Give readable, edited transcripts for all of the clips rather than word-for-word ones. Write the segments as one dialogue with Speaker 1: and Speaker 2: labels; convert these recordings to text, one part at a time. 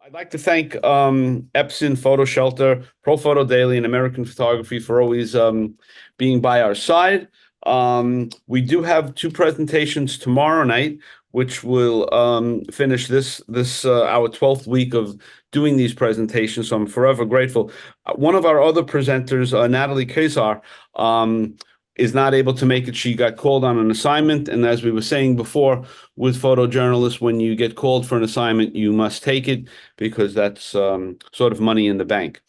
Speaker 1: I'd like to thank Epson Photo Shelter, Pro Photo Daily, and American Photography for always being by our side. We do have two presentations tomorrow night, which will finish this our 12th week of doing these presentations. So I'm forever grateful. One of our other presenters, Natalie Kazar, is not able to make it. She got called on an assignment, and as we were saying before, with photojournalists, when you get called for an assignment, you must take it because that's sort of money in the bank.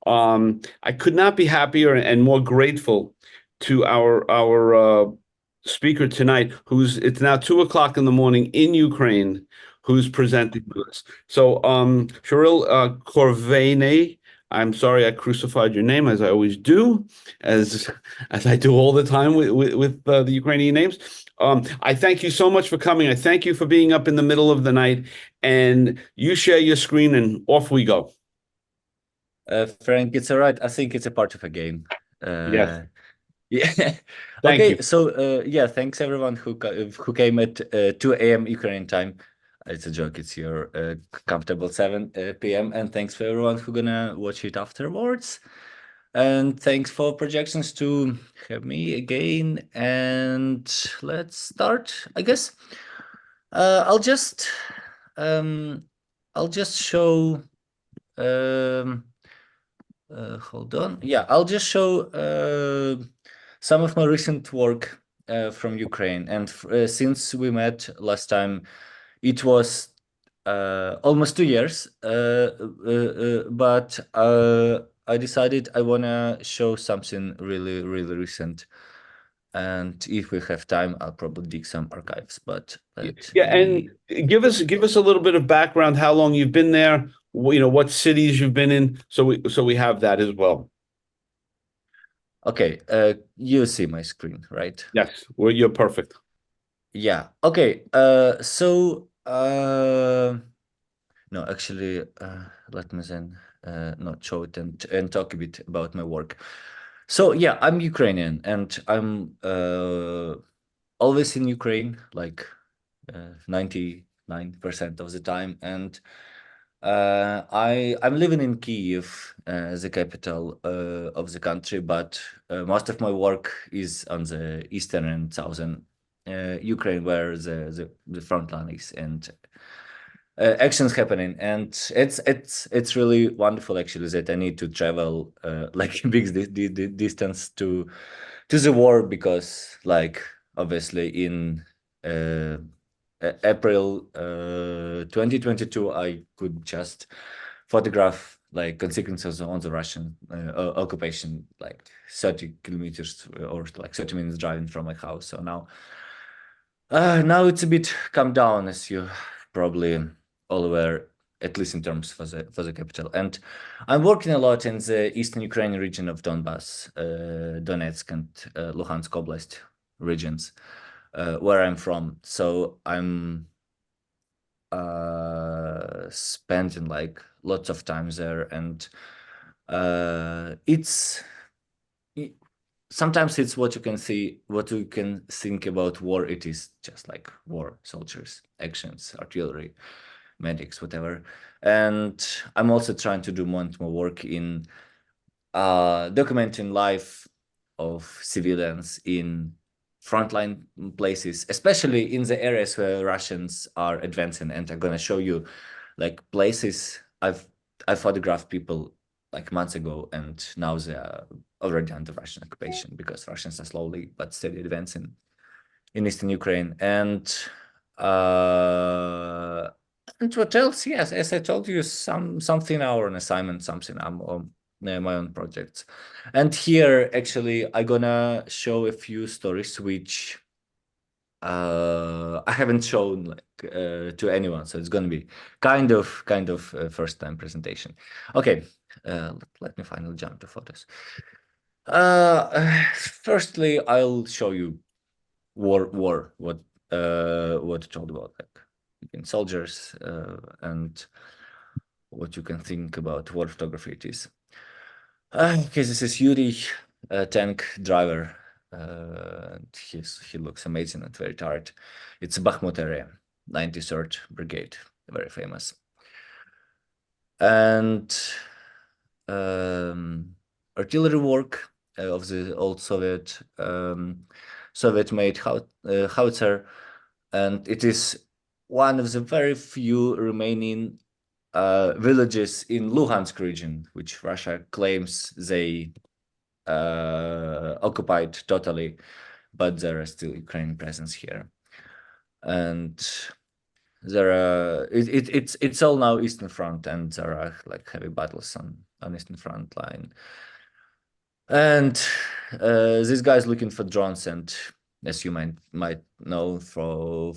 Speaker 1: I could not be happier and more grateful to our speaker tonight, who's it's now 2 o'clock in the morning in Ukraine, who's presenting to us. So, Cheryl Korovayny, I'm sorry I crucified your name as I always do, as as I do all the time with the Ukrainian names. I thank you so much for coming. I thank you for being up in the middle of the night, and you share your screen and off we go.
Speaker 2: Frank, it's all right. I think it's a part of a game.
Speaker 1: Yes,
Speaker 2: Yeah.
Speaker 1: thank
Speaker 2: Okay.
Speaker 1: you.
Speaker 2: So yeah, thanks everyone who came at 2 a.m. Ukrainian time. It's a joke. It's your comfortable 7 p.m. And thanks for everyone who gonna watch it afterwards. And thanks for projections to have me again. And let's start. I guess uh, I'll just um, I'll just show. Um, Hold on. Yeah, I'll just show some of my recent work from Ukraine. And since we met last time, it was almost 2 years. But I decided I want to show something really, really recent. And if we have time, I'll probably dig some archives. But let
Speaker 1: Yeah, and
Speaker 2: me.
Speaker 1: give us a little bit of background, how long you've been there, what cities you've been in, so we have that as well.
Speaker 2: Okay, you see my screen, right?
Speaker 1: Yes, well, you're perfect.
Speaker 2: Yeah. Okay. No, actually, let me then not show it and talk a bit about my work. So yeah, I'm Ukrainian and I'm always in Ukraine, like 99% of the time, and I'm living in Kyiv, the capital of the country, but most of my work is on the eastern and southern Ukraine, where the front line is, and actions happening. And it's really wonderful actually that I need to travel like a big distance to the war, because like obviously in uh, April 2022, I could just photograph like consequences on the Russian occupation, like 30 kilometers or like 30 minutes driving from my house. So now it's a bit calmed down, as you probably all aware, at least in terms for the capital. And I'm working a lot in the eastern Ukrainian region of Donbass, Donetsk and Luhansk Oblast regions, where I'm from. So I'm spending like lots of time there, and it's it, sometimes it's what you can see, what you can think about war. It is just like war, soldiers, actions, artillery, medics, whatever. And I'm also trying to do more and more work in documenting life of civilians in frontline places, especially in the areas where Russians are advancing. And I'm gonna show you like places I photographed people like months ago, and now they are already under Russian occupation because Russians are slowly but steady advancing in eastern Ukraine. Uh, and what else? Yes, as I told you, something or an assignment, something I'm on my own projects. And here, actually, I'm gonna show a few stories which I haven't shown like to anyone, so it's gonna be kind of first time presentation. Okay, let me finally jump to photos. Firstly, I'll show you what it's all about, like in soldiers and what you can think about war photography it is. Okay, this is Yuri, a tank driver. He looks amazing and very tired. It's Bakhmut area, 93rd Brigade, very famous. and artillery work of the old Soviet-made howitzer, and it is one of the very few remaining villages in Luhansk region, which Russia claims they occupied totally, but there are still Ukrainian presence here, and there are it's all now Eastern Front, and there are like heavy battles on Eastern Front line, and this guy's looking for drones, and as you might know from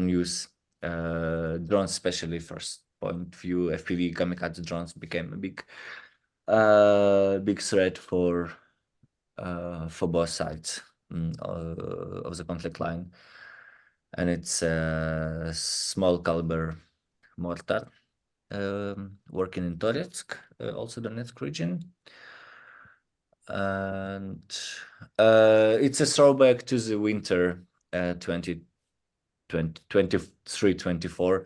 Speaker 2: news, drones, especially first point view FPV kamikaze drones, became a big threat for both sides of the conflict line, and it's a small caliber mortar working in Toretsk, also Donetsk region, and it's a throwback to the winter 2023-24,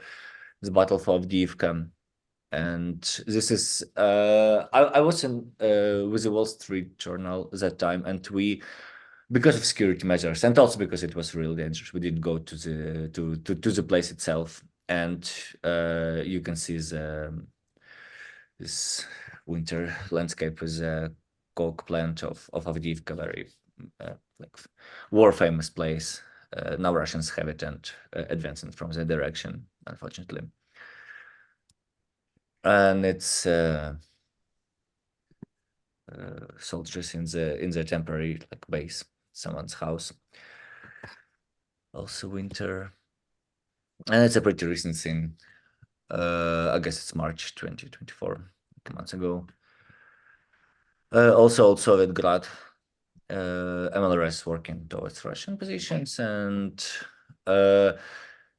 Speaker 2: the Battle for Avdiivka. And this is I was in with the Wall Street Journal at that time, and we, because of security measures and also because it was really dangerous, we didn't go to the place itself, and you can see this winter landscape with a coke plant of Avdiivka, very like war famous place. Now Russians have it and advancing from that direction, unfortunately. And it's soldiers in the temporary like base, someone's house. Also winter, and it's a pretty recent thing. I guess it's March 2024, a months ago. Also old Sovietgrad, MLRS working towards Russian positions, and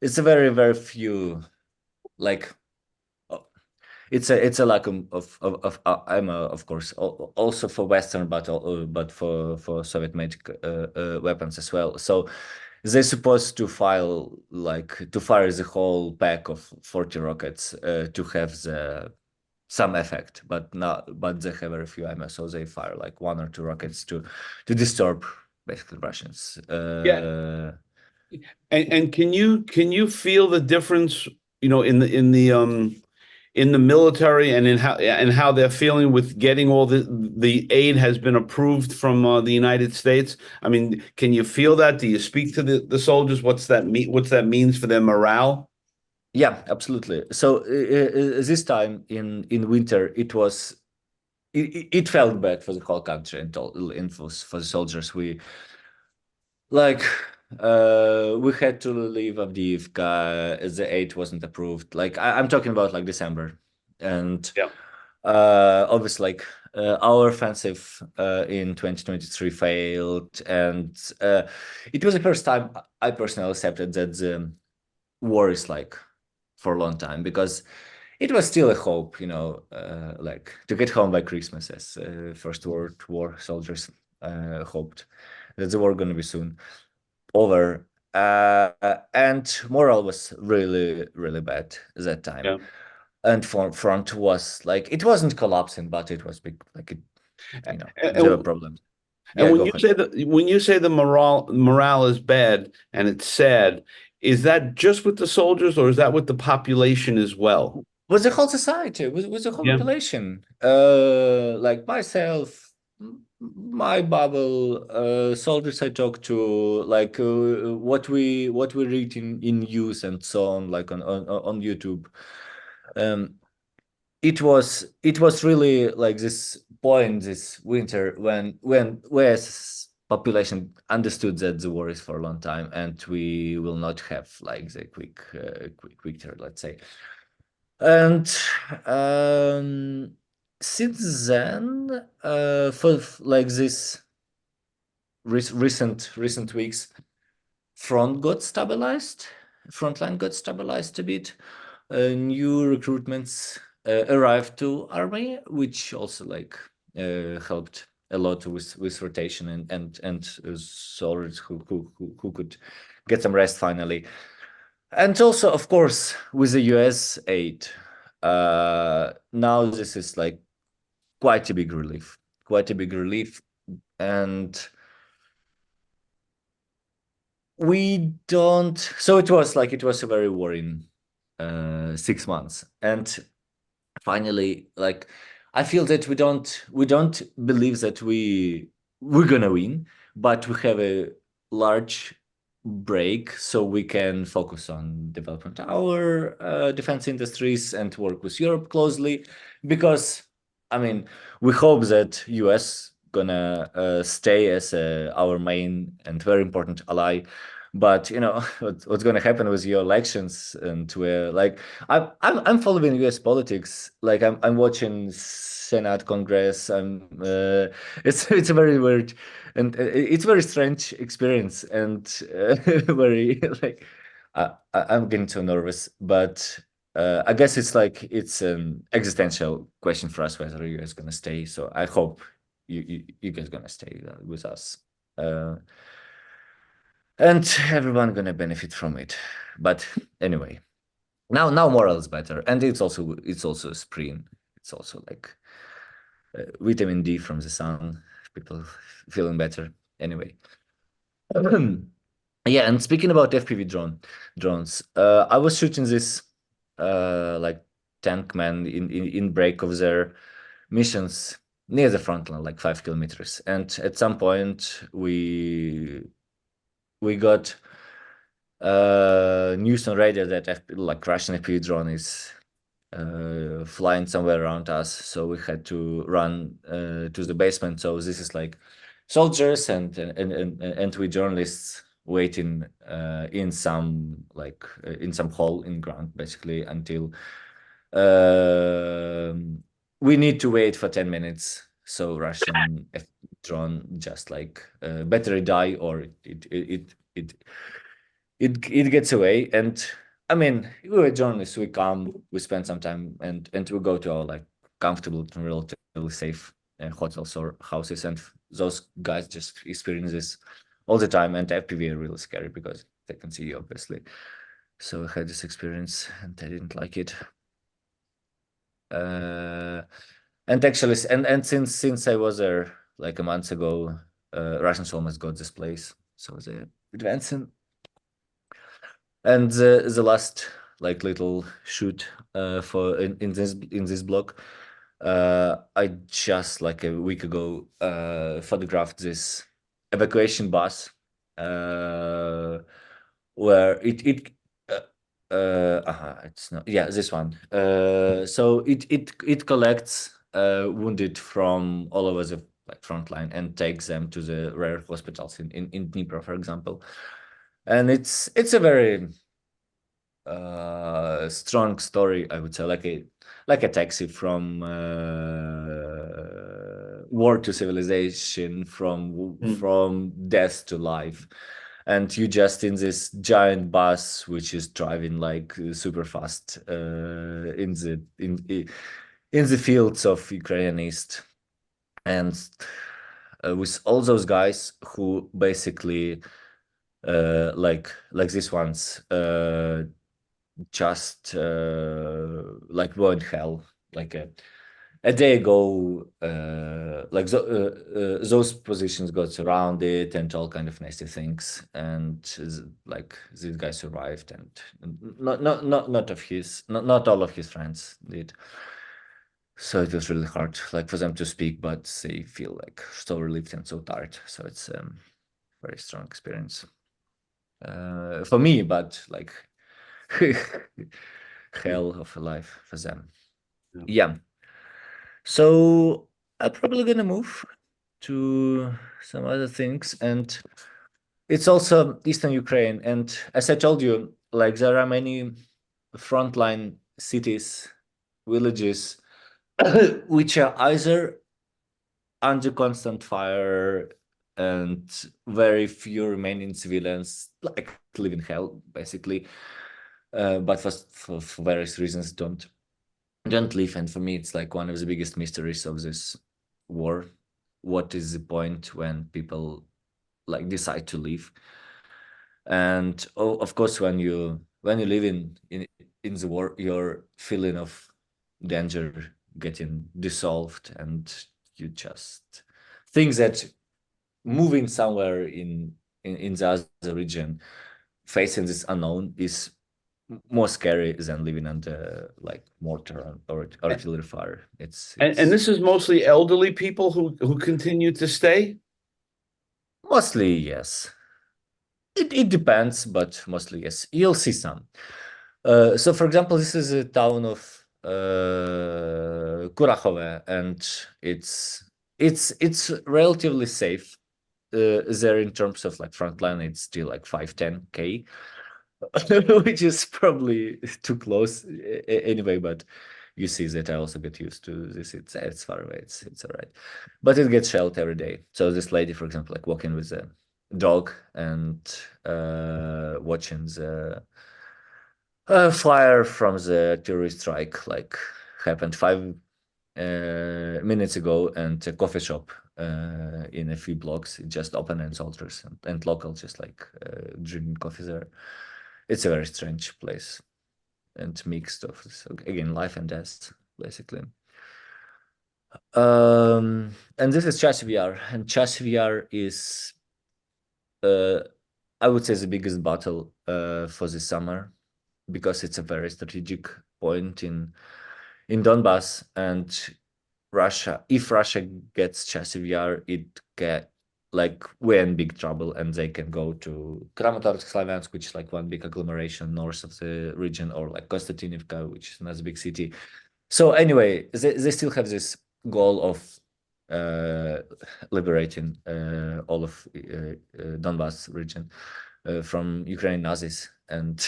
Speaker 2: it's a very few, like it's a lack of ammo, of course, also for Western, but for Soviet-made weapons as well. So they're supposed to fire the whole pack of 40 rockets to have some effect, but they have very few ammo, so they fire like 1 or 2 rockets to disturb basically Russians.
Speaker 1: Yeah. And can you feel the difference, in the military and in how they're feeling with getting all the aid has been approved from the United States? I mean, can you feel that? Do you speak to the soldiers? What's that means for their morale?
Speaker 2: Yeah, absolutely. So this time in winter, it felt bad for the whole country and for the soldiers. Like we had to leave Avdiivka. The aid wasn't approved. Like I'm talking about like December, and
Speaker 1: Yeah.
Speaker 2: obviously like our offensive in 2023 failed, and it was the first time I personally accepted that the war is like for a long time, because it was still a hope, like to get home by Christmas, as First World War soldiers hoped that the war going to be soon over. And morale was really bad at that time.
Speaker 1: Yeah.
Speaker 2: And front was like, it wasn't collapsing, but it was big, like
Speaker 1: And,
Speaker 2: there were problems.
Speaker 1: and
Speaker 2: Yeah, go ahead.
Speaker 1: when you say the morale is bad and it's sad, is that just with the soldiers or is that with the population as well?
Speaker 2: Was the whole society, was the whole
Speaker 1: Yeah.
Speaker 2: population, like myself, my bubble, soldiers I talk to, like what we read in news and so on, like on YouTube. Um, it was really like this point this winter when where's population understood that the war is for a long time and we will not have like the quick turn, let's say. And since then, for like this recent weeks, front line got stabilized a bit. New recruitments arrived to army, which also like helped a lot with rotation and soldiers who could get some rest finally. And also, of course, with the US aid, Now this is like quite a big relief, quite a big relief, and we don't. So it was a very worrying 6 months, and finally, like, I feel that we don't believe that we're gonna win, but we have a large break so we can focus on development our defense industries and work with Europe closely, because I mean we hope that US gonna stay as our main and very important ally. But you know what's going to happen with your elections, and where like I'm following U.S. politics. Like I'm watching Senate, Congress. It's a very weird and it's a very strange experience, and very like I'm getting so nervous. But I guess it's like it's an existential question for us whether you guys gonna stay. So I hope you guys gonna stay with us. Uh, and everyone gonna benefit from it. But anyway, now morale is better, and it's also spring. It's also like vitamin D from the sun. People feeling better. Anyway, yeah. And speaking about FPV drones, I was shooting this like tank man in break of their missions near the front line, like 5 kilometers, and at some point we got news on radio that like Russian FPV drone is flying somewhere around us, so we had to run to the basement. So this is like soldiers and we journalists waiting in some in some hole in ground basically until we need to wait for 10 minutes so Russian drone just like battery die or it gets away. And I mean we were journalists, we come, we spend some time and we go to our like comfortable and relatively safe hotels or houses, and those guys just experience this all the time. And FPV are really scary because they can see you obviously. So I had this experience and I didn't like it. And actually and since I was there like a month ago, Russians almost got this place, so they're advancing. And the last like little shoot for in this block, I just like a week ago photographed this evacuation bus where it's not, yeah, this one. So it collects wounded from all over the like front line and takes them to the rare hospitals in Dnipro, for example. And it's a very strong story, I would say, like a taxi from war to civilization, from death to life. And you just in this giant bus which is driving like super fast in the fields of Ukrainian East, and with all those guys who basically like these ones just like were in hell like a day ago, those positions got surrounded and all kind of nasty things, and like this guy survived, and not all of his friends did. So it was really hard like for them to speak, but they feel like so relieved and so tired. So it's very strong experience for me, but like hell of a life for them. Yeah. So I'm probably gonna move to some other things, and it's also Eastern Ukraine. And as I told you, like there are many frontline cities, villages, which are either under constant fire and very few remaining civilians, like live in hell, basically. But for various reasons don't leave. And for me, it's like one of the biggest mysteries of this war. What is the point when people like decide to leave? And of course, when you live in the war, your feeling of danger getting dissolved, and you just things that moving somewhere in the other region, facing this unknown, is more scary than living under like mortar or artillery fire.
Speaker 1: And
Speaker 2: It's
Speaker 1: this is mostly elderly people who continue to stay.
Speaker 2: mostly yes. It depends, but mostly yes. You'll see some. So, for example, this is a town of Kurakhove, and it's relatively safe. There in terms of like frontline, it's still like 5-10K, which is probably too close anyway. But you see that I also get used to this. It's far away. It's all right, but it gets shelled every day. So this lady, for example, like walking with a dog and watching the fire from the terrorist strike, like happened 5 minutes ago, and a coffee shop in a few blocks it just opened, and soldiers and locals just like drinking coffee there. It's a very strange place and mixed of, so again, life and death basically. And this is Chasivyar, and Chasivyar is I would say the biggest battle for this summer, because it's a very strategic point in Donbass, and Russia, if Russia gets Chasivyar, it get like we're in big trouble, and they can go to Kramatorsk, Slaviansk, which is like one big agglomeration north of the region, or like Konstantinivka, which is another big city. So anyway, they still have this goal of uh, liberating all of Donbass region from Ukrainian Nazis, and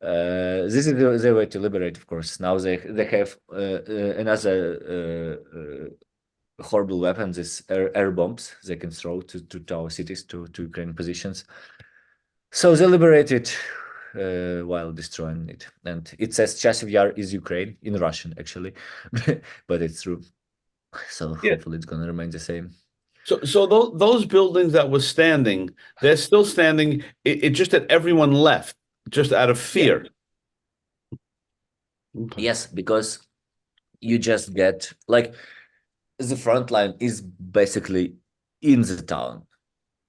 Speaker 2: this is the way to liberate. Of course, now they have another horrible weapon: this air bombs they can throw to our cities, to Ukrainian positions. So they liberate it while destroying it, and it says Chasiv Yar is Ukraine in Russian, actually, but it's true. So
Speaker 1: Yeah.
Speaker 2: hopefully it's gonna remain the same.
Speaker 1: So those buildings that were standing, they're still standing. It just that everyone left just out of
Speaker 2: Yeah.
Speaker 1: fear. Okay.
Speaker 2: Yes, because you just get like the front line is basically in the town.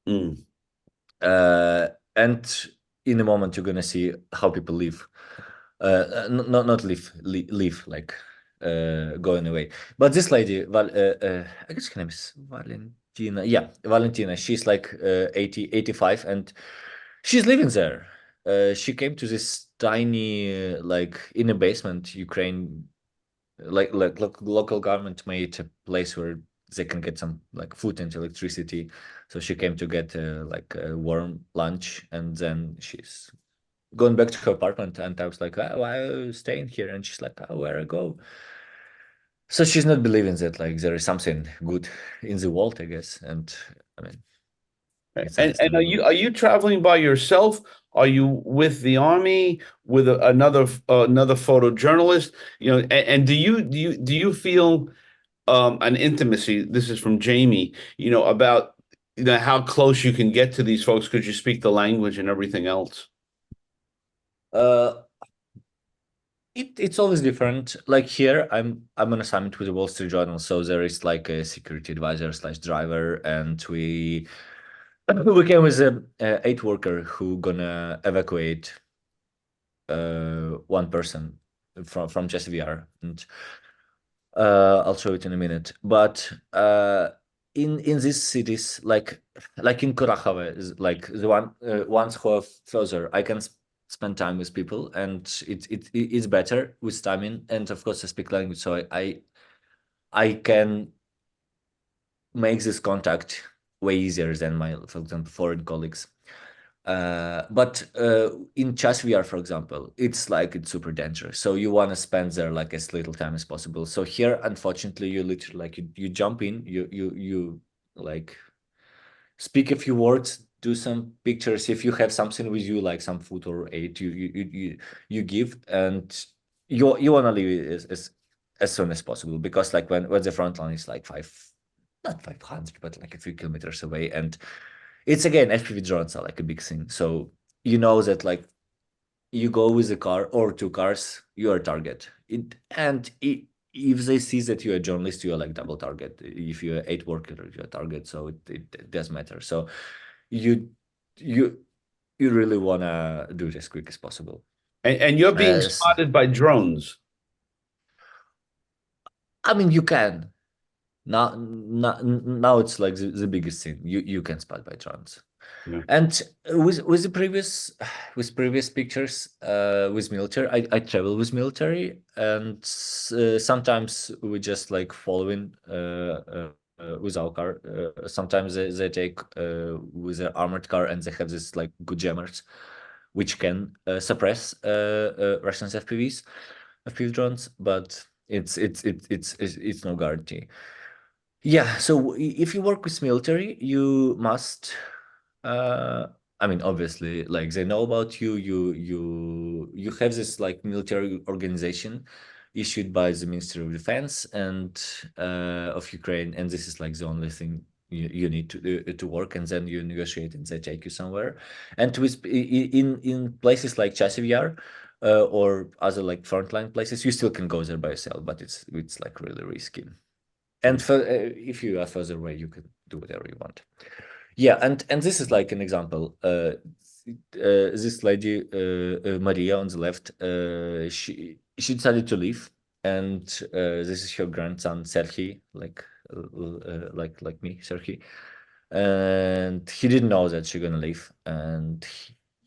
Speaker 1: Mm.
Speaker 2: And in a moment you're gonna see how people live. Not leave like going away. But this lady, I guess her name is Valentina. Yeah, Valentina. She's like 80, 85, and she's living there. She came to this tiny, like in a basement, Ukraine, like local government made a place where they can get some like food and electricity. So she came to get like a warm lunch, and then she's going back to her apartment. And I was like, why are you staying here? And she's like, oh, where I go? So she's not believing that like there is something good in the world, I guess. And I mean, it's
Speaker 1: And are
Speaker 2: understandable.
Speaker 1: you traveling by yourself? Are you with the army, with another photojournalist? You know, and do you feel an intimacy? This is from Jamie. You know, about how close you can get to these folks because you speak the language and everything else.
Speaker 2: Uh, it's always different. Like here, I'm on assignment with the Wall Street Journal, so there is like a security advisor slash driver, and we came with a 8 worker who gonna evacuate one person from Chesivir, and I'll show it in a minute. But in these cities, like in Kurakhove, like the ones who are further, I can spend time with people, and it's better with timing. And of course, I speak language, so I can make this contact way easier than my, for example, foreign colleagues. But in chess VR, for example, it's super dangerous. So you want to spend there like as little time as possible. So here, unfortunately, you literally like you jump in, you like speak a few words, do some pictures. If you have something with you, like some food or aid, you give, and you want to leave it as soon as possible, because like when the front line is like not 500, but like a few kilometers away, and it's again, FPV drones are like a big thing. So you know that like you go with a car or 2 cars, you are a target. if they see that you're a journalist, you're like double target. If you're a aid worker, you're a target. So it does matter. So you you you really wanna do it as quick as possible.
Speaker 1: And you're being
Speaker 2: As
Speaker 1: spotted by drones.
Speaker 2: I mean, you can now it's like the biggest thing. You can spot by drones.
Speaker 1: Yeah.
Speaker 2: And with the previous with previous pictures with military, I travel with military, and sometimes we just like following with our car. Sometimes they take with their armored car, and they have this like good jammers, which can suppress Russians FPV drones, but it's no guarantee. Yeah, so if you work with military, you must. Uh, I mean, obviously, like they know about you. You have this like military organization issued by the Ministry of Defense and of Ukraine, and this is like the only thing you need to work, and then you negotiate and they take you somewhere. And with in places like Chasiv Yar or other like frontline places, you still can go there by yourself, but it's like really risky. And for, if you are further away, you can do whatever you want. Yeah, and this is like an example. This lady, Maria on the left, she decided to leave, and this is her grandson Serhii, like me, Serhii, and he didn't know that she's gonna leave, and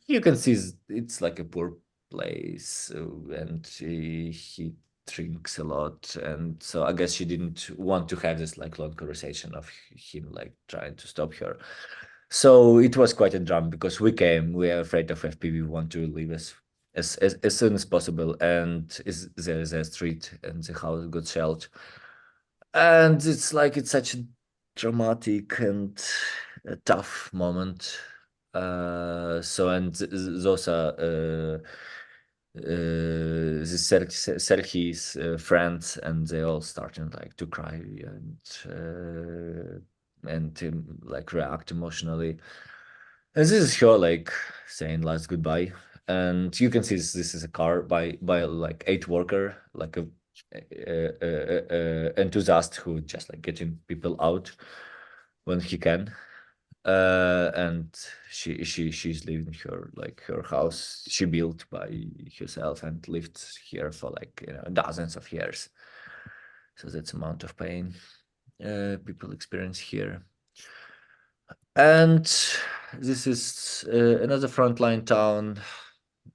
Speaker 2: you can see it's like a poor place, and he drinks a lot, and so I guess she didn't want to have this like long conversation of him like trying to stop her. So it was quite a drama because we are afraid of FPV, we want to leave as soon as possible, and is there's a street and the house got shelled, and it's such a dramatic and a tough moment. So and those are Serhi's friends, and they all starting like to cry and like react emotionally. And this is her like saying last goodbye, and you can see this is a car by like aid worker, like a enthusiast who just like getting people out when he can, and she's living her like her house she built by herself and lived here for like dozens of years. So that's amount of pain people experience here. And this is another frontline town.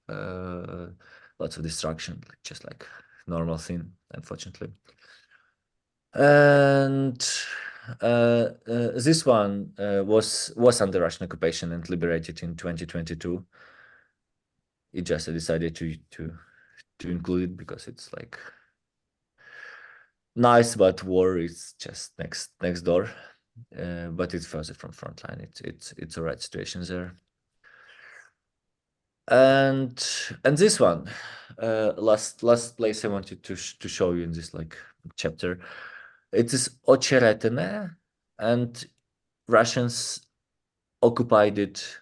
Speaker 2: uh, Lots of destruction, just like normal thing, unfortunately. And this one was under Russian occupation and liberated in 2022. It just decided to include it because it's like nice, but war is just next door. But it's further from frontline. It's a right situation there. And this one, last place I wanted to show you in this like chapter, it is Ocheretine, and Russians occupied it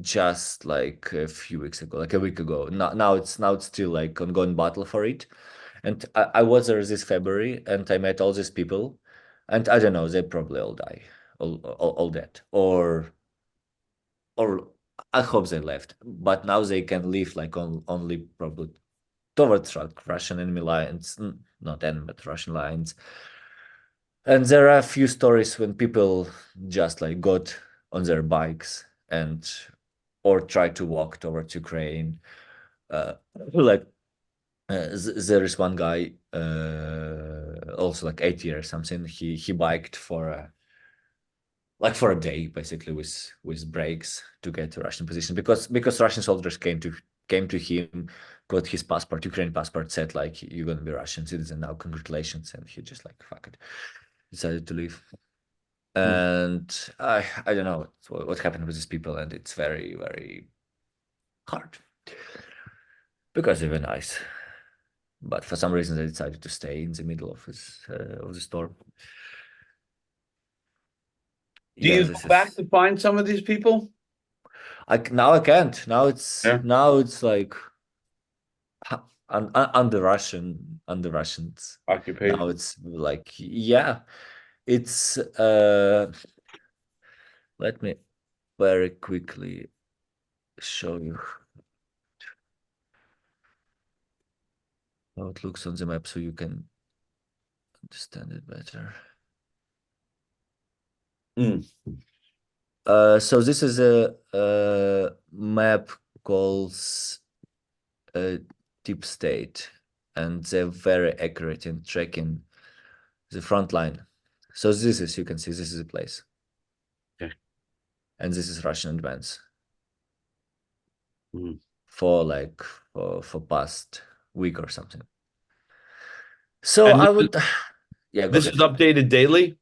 Speaker 2: just like a few weeks ago, like a week ago. Now it's still like ongoing battle for it. And I was there this February, and I met all these people, and I don't know, they probably all die, all dead, or I hope they left, but now they can live like only probably towards Russian enemy lines, not enemy, but Russian lines. And there are a few stories when people just like got on their bikes and or tried to walk towards Ukraine. Like there is one guy, also like 8 years something. He biked for for a day basically with breaks to get to Russian position because Russian soldiers came to him, got his passport, Ukrainian passport, said like you're gonna be Russian citizen now, congratulations, and he just like fuck it, decided to leave. And I don't know what happened with these people, and it's very very hard because they were nice, but for some reason they decided to stay in the middle of the storm.
Speaker 1: Do
Speaker 2: Yeah,
Speaker 1: you
Speaker 2: this
Speaker 1: go back
Speaker 2: is
Speaker 1: to find some of these people?
Speaker 2: now I can't. Now
Speaker 1: Yeah.
Speaker 2: it's like under Russians.
Speaker 1: Occupation.
Speaker 2: Now it's like, yeah, it's let me very quickly show you how it looks on the map so you can understand it better. So this is a map called Deep State, and they're very accurate in tracking the front line. So this is, you can see, this is a place.
Speaker 1: Okay.
Speaker 2: And this is Russian advance
Speaker 1: Mhm.
Speaker 2: for like for past week or something. So
Speaker 1: And
Speaker 2: I would, yeah, go
Speaker 1: this
Speaker 2: ahead.
Speaker 1: is updated daily.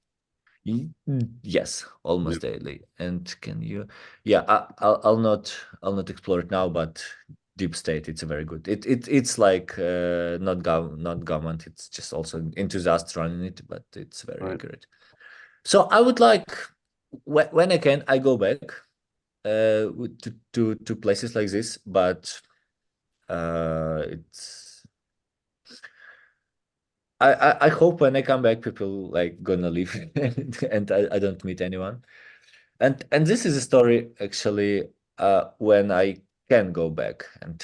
Speaker 2: Yes, almost daily. And can you? Yeah, I'll not explore it now, but Deep State, it's a very good. It's like not government. It's just also enthusiasts running it, but it's very
Speaker 1: Right.
Speaker 2: accurate. So I would like when I can, I go back to places like this, but it's I hope when I come back, people like gonna leave and I don't meet anyone. And this is a story actually when I can go back and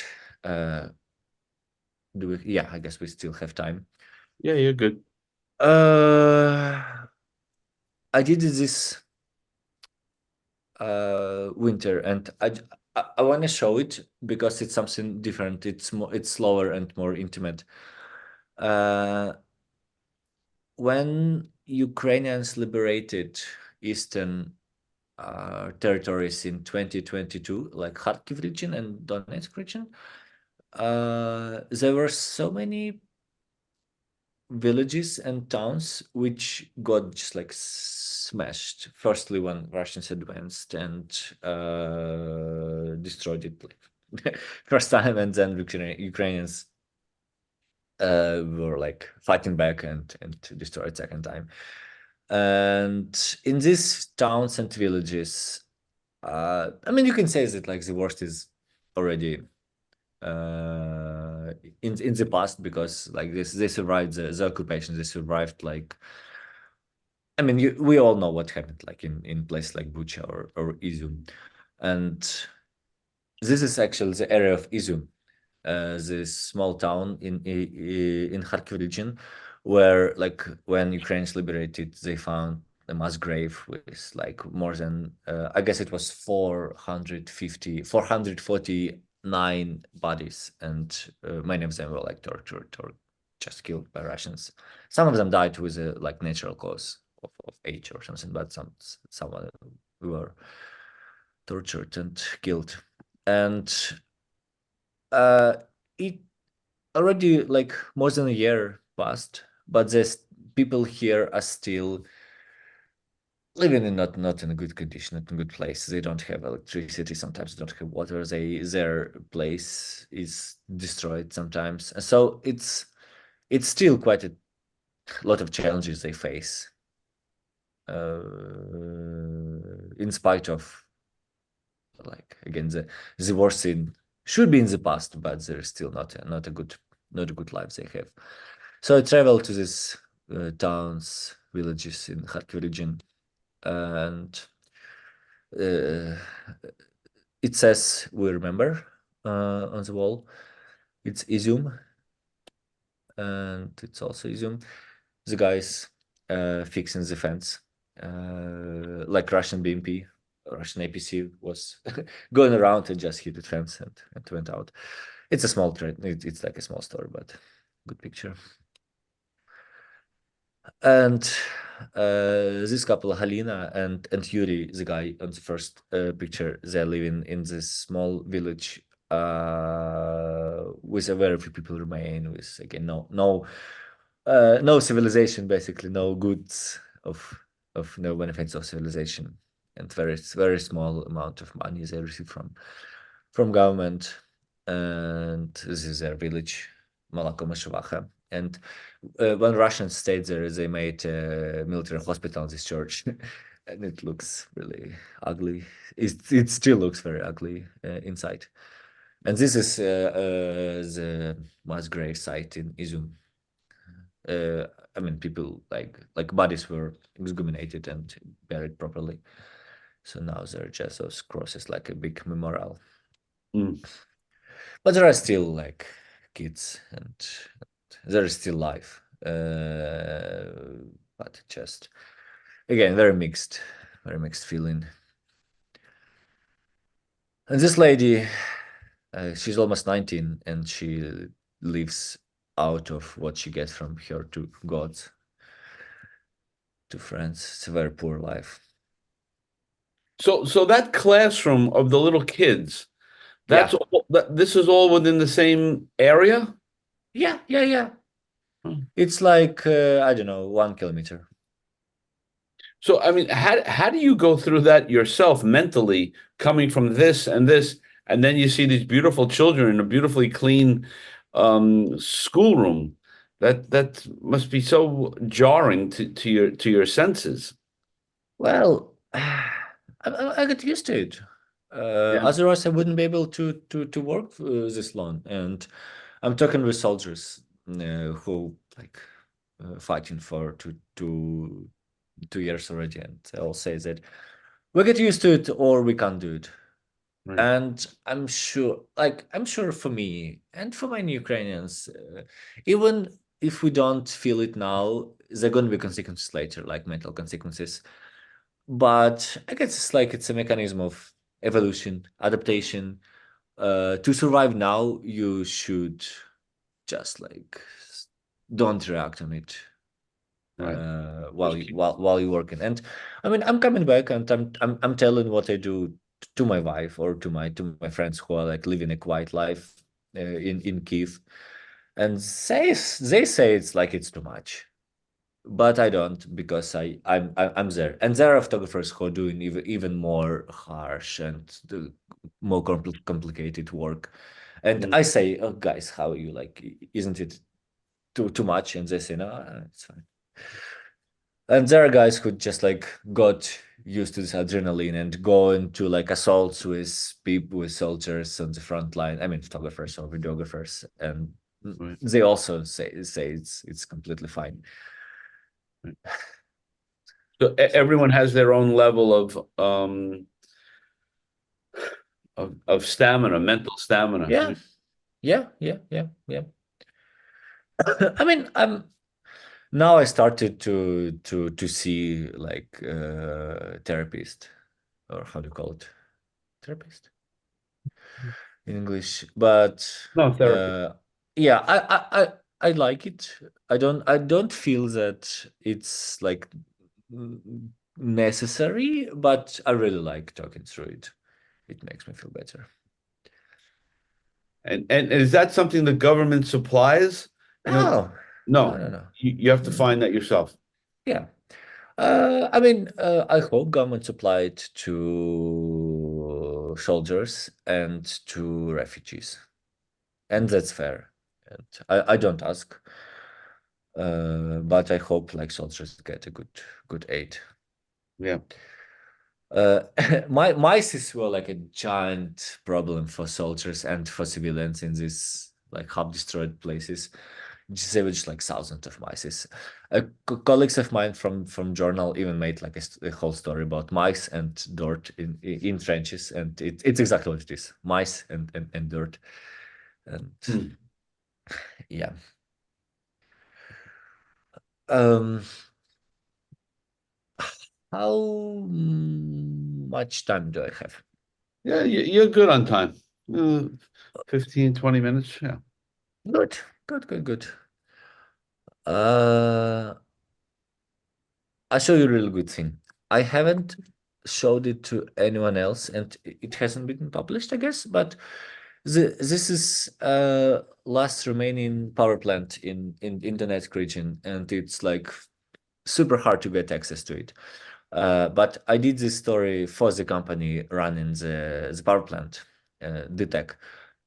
Speaker 2: do it. Yeah, I guess we still have time.
Speaker 1: Yeah, you're good.
Speaker 2: I did this winter, and I want to show it because it's something different. It's slower and more intimate. Uh, when Ukrainians liberated eastern territories in 2022, like Kharkiv region and Donetsk region, there were so many villages and towns which got just like smashed. Firstly, when Russians advanced and destroyed it like, first time, and then Ukrainians were like fighting back and destroyed second time. And in these towns and villages, I mean, you can say that like the worst is already in the past, because like this they survived the occupation. They survived like, I mean, we all know what happened like in places like Bucha or Izum, and this is actually the area of Izum, this small town in Kharkiv region, where like when Ukrainians liberated, they found a mass grave with like more than I guess it was 449 bodies, and many of them were like tortured or just killed by Russians. Some of them died with a like natural cause of age or something, but some were tortured and killed. And uh, it already like more than a year passed, but there's people here are still living in not in a good condition, not in a good place. They don't have electricity. Sometimes they don't have water. Their place is destroyed sometimes. And so it's still quite a lot of challenges they face, in spite of like again the war scene should be in the past, but there's still not a good life they have. So I traveled to these towns, villages in Kharkiv region, and uh, it says "We remember" on the wall. It's Izum, and it's also Izum. The guys fixing the fence, like Russian BMP, Russian APC was going around and just hit the fence and went out. It's a small trade. It's like a small story, but good picture. And this couple, Halina and Yuri, the guy on the first picture, they're living in this small village with a very few people remain, with again no civilization, basically no goods of no benefits of civilization, and very small amount of money they receive from government. And this is their village, Malakomashivacha. And when Russians stayed there, they made a military hospital in this church, and it looks really ugly. It still looks very ugly inside. And this is the mass grave site in Izum. Uh, I mean, people like bodies were exhumated and buried properly. So now there are just those crosses, like a big memorial.
Speaker 1: Mm.
Speaker 2: But there are still like kids, and there is still life. But just again, very mixed feeling. And this lady, she's almost 19, and she lives out of what she gets from her two gods, to friends. It's a very poor life.
Speaker 1: So that classroom of the little kids,
Speaker 2: Yeah,
Speaker 1: this is all within the same area?
Speaker 2: yeah.
Speaker 1: Hmm.
Speaker 2: It's like I don't know, 1 kilometer.
Speaker 1: So, I mean, how do you go through that yourself mentally, coming from this and this, and then you see these beautiful children in a beautifully clean schoolroom? That must be so jarring to your senses.
Speaker 2: Well, I got used to it.
Speaker 1: Yeah,
Speaker 2: Otherwise, I wouldn't be able to work this long. And I'm talking with soldiers who like fighting for 2 years already, and they all say that we get used to it or we can't do it.
Speaker 1: right,
Speaker 2: And I'm sure for me and for many Ukrainians, even if we don't feel it now, there are going to be consequences later, like mental consequences. But I guess it's a mechanism of evolution, adaptation. To survive now, you should just like don't react on it
Speaker 1: right.
Speaker 2: while
Speaker 1: Just keep.
Speaker 2: while you're working. And I mean, I'm coming back and I'm telling what I do to my wife or to my friends who are like living a quiet life in Kiev, and they say it's like it's too much, but I don't, because I'm there, and there are photographers who are doing even more harsh and more complicated work, and
Speaker 1: Mm,
Speaker 2: I say, oh guys, how are you, like, isn't it too much? And they say, no, it's fine. And there are guys who just like got used to this adrenaline and go into like assaults with people, with soldiers on the front line. I mean, photographers or videographers, and
Speaker 1: right,
Speaker 2: they also say it's completely fine.
Speaker 1: right. So
Speaker 2: So
Speaker 1: everyone has their own level of stamina, mental stamina.
Speaker 2: yeah, yeah. I mean, I'm now I started to see like therapist, or how do you call it, therapist in English, but
Speaker 1: No therapy.
Speaker 2: uh, yeah, I like it. I don't feel that it's like necessary, but I really like talking through it. It makes me feel better.
Speaker 1: And is that something the government supplies? You know,
Speaker 2: No, no,
Speaker 1: no,
Speaker 2: no, no.
Speaker 1: you have to
Speaker 2: Mm,
Speaker 1: find that yourself.
Speaker 2: yeah. I mean, I hope government supplied to soldiers and to refugees, and that's fair. And I don't ask, but I hope like soldiers get a good aid.
Speaker 1: Yeah.
Speaker 2: Uh, mice were like a giant problem for soldiers and for civilians in these like half destroyed places. There were just like thousands of mice. Colleagues of mine from journal even made like a whole story about mice and dirt in trenches, and it's exactly what it is: mice and dirt. And
Speaker 1: Hmm.
Speaker 2: yeah, um, how much time do I have?
Speaker 1: Yeah, you're good on time. Uh, 15, 20 minutes. Yeah.
Speaker 2: Good. Uh, I'll show you a really good thing. I haven't showed it to anyone else, and it hasn't been published, I guess. But this is last remaining power plant in the Donetsk region, and it's like super hard to get access to it. But I did this story for the company running the power plant, the tech,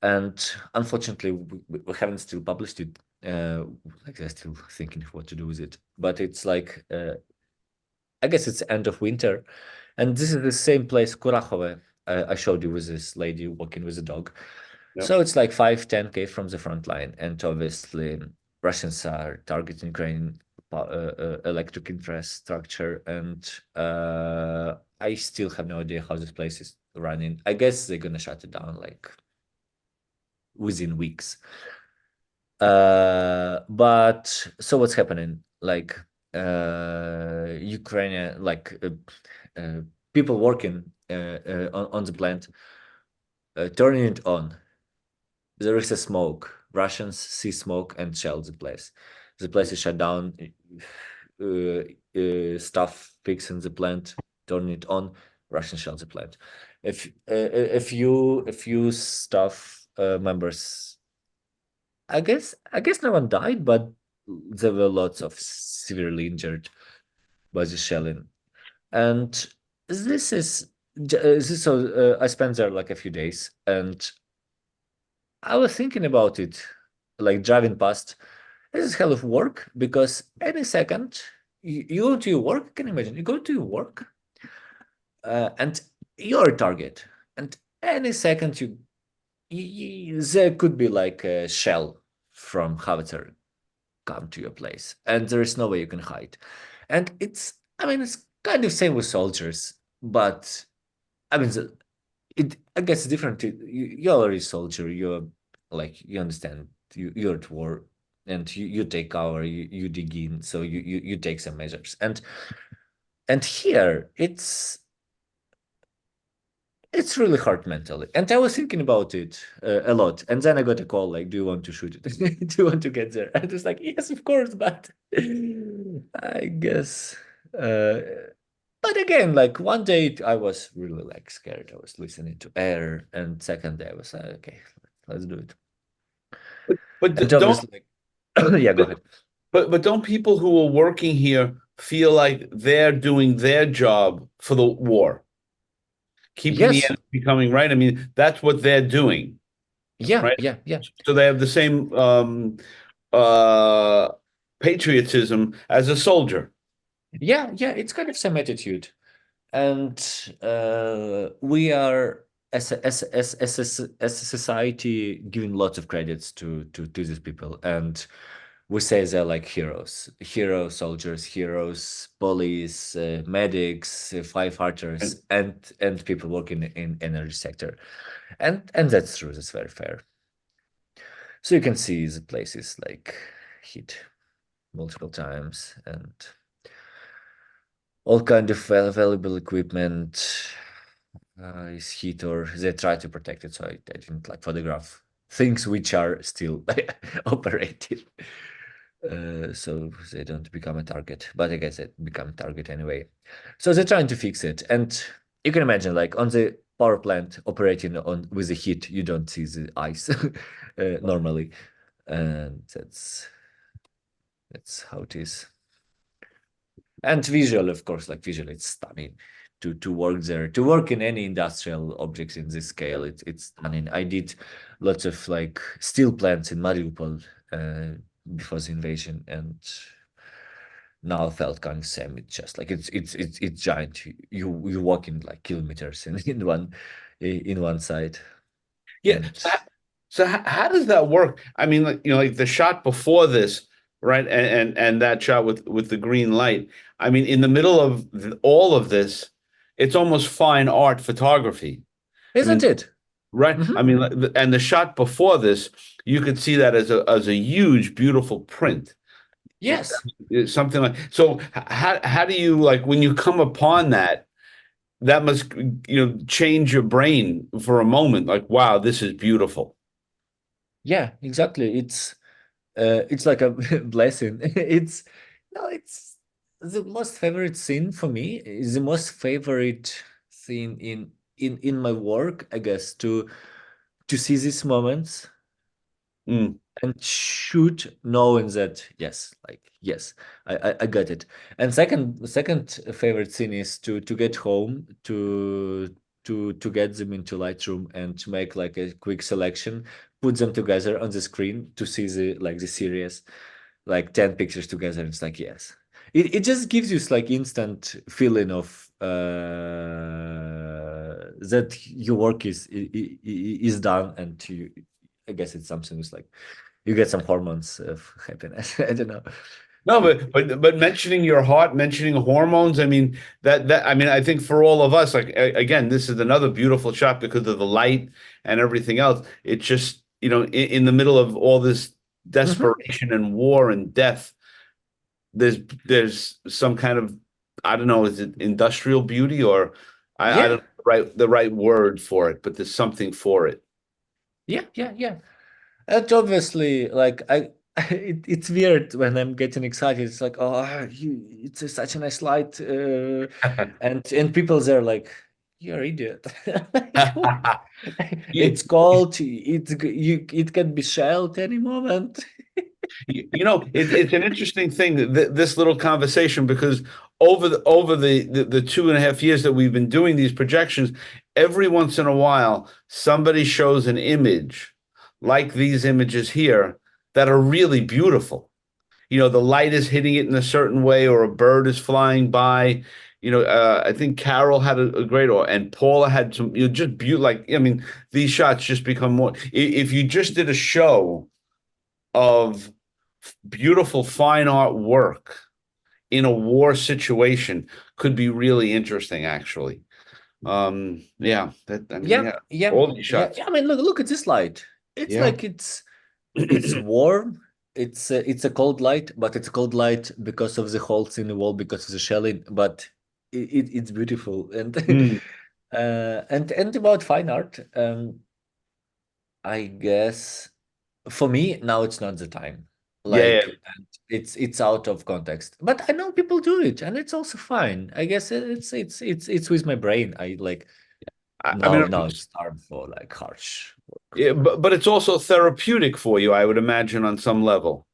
Speaker 2: and unfortunately we haven't still published it. Like they're still thinking of what to do with it. But it's like I guess it's end of winter, and this is the same place, Kurakhove. I showed you with this lady walking with a dog.
Speaker 1: Yep.
Speaker 2: So it's like 5-10K from the front line, and obviously Russians are targeting Ukrainian electric infrastructure, and I still have no idea how this place is running. I guess they're gonna shut it down like within weeks. But so what's happening? Like Ukrainian, like people working on the plant, turning it on. There is a smoke. Russians see smoke and shell the place. The place is shut down. Staff fixing the plant, turning it on. Russians shell the plant. If you staff members, I guess no one died, but there were lots of severely injured by the shelling. And this is so I spent there like a few days, and I was thinking about it, like driving past. This is hell of work because any second you go to your work. Can you imagine? You go to your work, and you're a target, and any second there could be like a shell from howitzer come to your place, and there is no way you can hide. And I mean, it's kind of same with soldiers, but I mean, I guess it's different. You're already a soldier. You're like you understand. You're at war, and you take cover. You dig in. So you take some measures. And here it's really hard mentally. And I was thinking about it a lot. And then I got a call like, "Do you want to shoot it? Do you want to get there?" And it's like, "Yes, of course." But I guess. Uh, but again, like one day I was really like scared. I was listening to air, and second day I was like, okay, let's do it.
Speaker 1: But
Speaker 2: And
Speaker 1: don't
Speaker 2: obviously, like, yeah, go
Speaker 1: but,
Speaker 2: ahead.
Speaker 1: but don't people who are working here feel like they're doing their job for the war, keeping the
Speaker 2: Yes,
Speaker 1: enemy coming, right? I mean, that's what they're doing,
Speaker 2: yeah,
Speaker 1: right?
Speaker 2: yeah, yeah,
Speaker 1: So they have the same uh patriotism as a soldier.
Speaker 2: yeah, yeah. It's kind of same attitude, and we are as a society giving lots of credits to these people, and we say they're like heroes, hero soldiers, heroes, police, medics, firefighters, and people working in energy sector, and that's true. That's very fair. So you can see the places like hit multiple times and all kind of valuable equipment is hit, or they try to protect it. So I didn't like photograph things which are still operated. So they don't become a target, but I guess they become a target anyway. So they're trying to fix it, and you can imagine, like on the power plant operating on with the heat, you don't see the ice normally, and that's how it is. And visual, of course, like visually, it's stunning to work there, to work in any industrial objects in this scale. It's stunning. I did lots of like steel plants in Mariupol before the invasion, and now I felt kind of same. It's just like it's giant. You walk in like kilometers in one side,
Speaker 1: Yeah.
Speaker 2: and
Speaker 1: So how does that work? I mean, like, like the shot before this, right? And that shot with the green light. I mean, in the middle of all of this, it's almost fine art photography. I
Speaker 2: isn't
Speaker 1: mean,
Speaker 2: it?
Speaker 1: right?
Speaker 2: Hmm.
Speaker 1: I mean, and the shot before this, you could see that as a huge, beautiful print.
Speaker 2: Yes.
Speaker 1: It's something like so. How do you like when you come upon that? That must change your brain for a moment. Like, wow, this is beautiful.
Speaker 2: Yeah. Exactly. It's like a blessing. It's no, it's the most favorite scene for me. Is the most favorite scene in my work, I guess, to see these moments
Speaker 1: Mm.
Speaker 2: and shoot knowing that yes, like yes, I got it. And second favorite scene is to get home to get them into Lightroom and to make like a quick selection, put them together on the screen to see the series, like 10 pictures together. It's like yes. It just gives you like instant feeling of that your work is done, and you, I guess it's something it's like you get some hormones of happiness. I don't know.
Speaker 1: No, but mentioning your heart, mentioning hormones, I mean that I mean I think for all of us, like again, this is another beautiful shot because of the light and everything else. It's just, in the middle of all this
Speaker 2: Mhm.
Speaker 1: desperation and war and death, there's some kind of, I don't know, is it industrial beauty, or I don't
Speaker 2: Yeah,
Speaker 1: know the right word for it, but there's something for it.
Speaker 2: yeah. And obviously, like it's weird when I'm getting excited. It's like, oh, such a nice light, and people there like, you're idiot. Like, what?
Speaker 1: Yeah.
Speaker 2: It's cold. It can be shelled any moment.
Speaker 1: It's an interesting thing, this little conversation, because over the 2.5 years that we've been doing these projections, every once in a while somebody shows an image like these images here that are really beautiful. The light is hitting it in a certain way, or a bird is flying by. I think Carol had a great, and Paula had some, just beautiful. Like, I mean, these shots just become more. If you just did a show of beautiful fine art work in a war situation, could be really interesting, actually. Yeah, I mean,
Speaker 2: Yeah,
Speaker 1: yeah,
Speaker 2: yeah,
Speaker 1: all these
Speaker 2: yeah.
Speaker 1: shots.
Speaker 2: I mean, look at this light. It's
Speaker 1: Yeah.
Speaker 2: like it's warm. It's a cold light, but it's a cold light because of the holes in the wall, because of the shelling. But it's beautiful, and
Speaker 1: Mm,
Speaker 2: and about fine art. I guess for me now it's not the time.
Speaker 1: yeah, yeah.
Speaker 2: Like, and it's out of context. But I know people do it, and it's also fine. I guess it's with my brain. I like
Speaker 1: I mean,
Speaker 2: now it's time for like harsh work.
Speaker 1: yeah, but it's also therapeutic for you, I would imagine, on some level.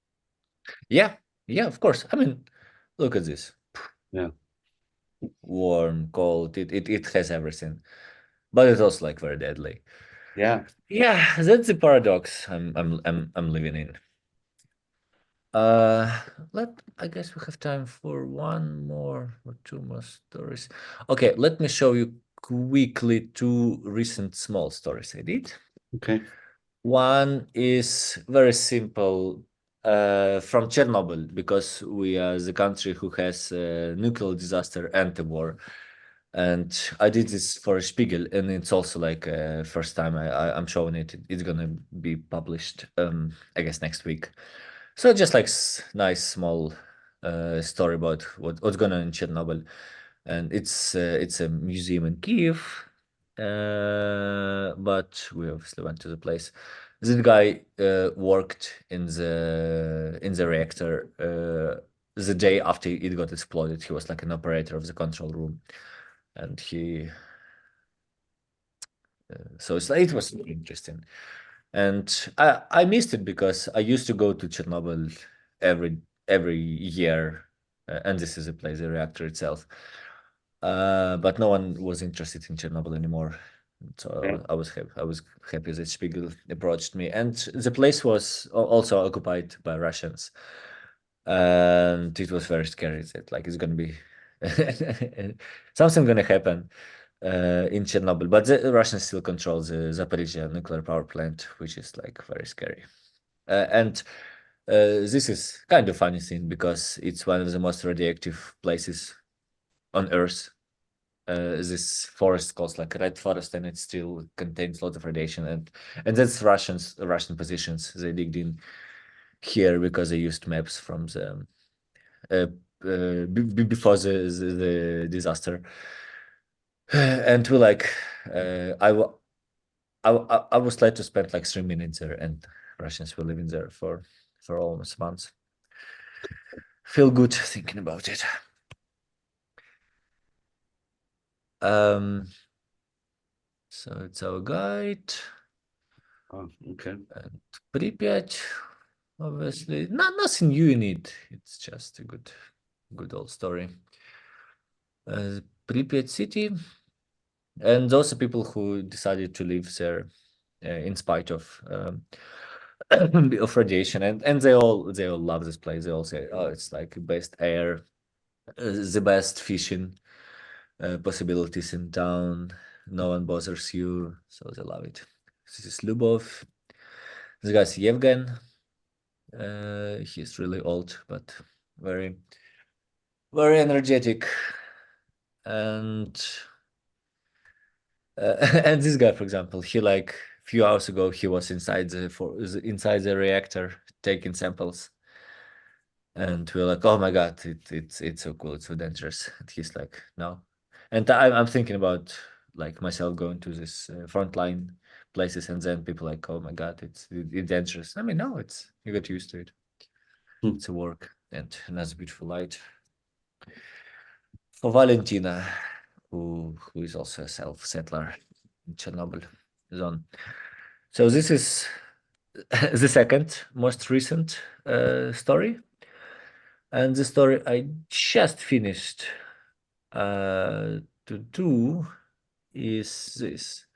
Speaker 2: Yeah, yeah, of course. I mean, look at this.
Speaker 1: Yeah,
Speaker 2: Warm, cold, it has everything. But it's also like very deadly.
Speaker 1: yeah.
Speaker 2: Yeah, that's the paradox I'm living in. Uh let I guess we have time for one more or two more stories. Okay, let me show you quickly two recent small stories I did.
Speaker 1: Okay.
Speaker 2: One is very simple, from Chernobyl, because we are the country who has a nuclear disaster and the war. And I did this for Spiegel, and it's also like first time I'm showing it. It's gonna be published, I guess next week. So just like nice small story about what's going on in Chernobyl, and it's a museum in Kiev, but we obviously went to the place. This guy worked in the reactor. The day after it got exploded, he was like an operator of the control room, and he so it was super interesting. And I missed it because I used to go to Chernobyl every year, and this is a place, the reactor itself. But no one was interested in Chernobyl anymore.
Speaker 1: Yeah.
Speaker 2: So I was happy that Spiegel approached me, and the place was also occupied by Russians, and it was very scary. That like it's gonna be something gonna happen in Chernobyl, but the Russians still control the Zaporizhia nuclear power plant, which is like very scary. And this is kind of funny thing because it's one of the most radioactive places on Earth. This forest calls like red forest, and it still contains lots of radiation, and that's Russian positions. They digged in here because they used maps from the uh, before the disaster, and we like I was led to spend like 3 minutes there, and Russians were living there for almost months. Feel good thinking about it. Um, so it's our guide
Speaker 1: Oh, okay.
Speaker 2: and Pripyat. Obviously, nothing new in it. It's just a good old story. Pripyat city, and those are people who decided to live there in spite of of radiation, and they all love this place. They all say, "Oh, it's like the best air, the best fishing possibilities in town, no one bothers you, so they love it. This is Lubov. This guy's Yevgen. He's really old, but very, very energetic. And and this guy, for example, he like few hours ago he was inside the reactor taking samples, and we're like, oh my god, it's so cool, it's so dangerous. And he's like, no. And I'm thinking about like myself going to this frontline places, and then people like, oh my god, it's dangerous. I mean, no, it's you get used to it.
Speaker 1: Hmm.
Speaker 2: It's a work, and that's a beautiful light. For Valentina, who is also a self-settler in Chernobyl zone. So this is the second most recent story, and the story I just finished to do is this.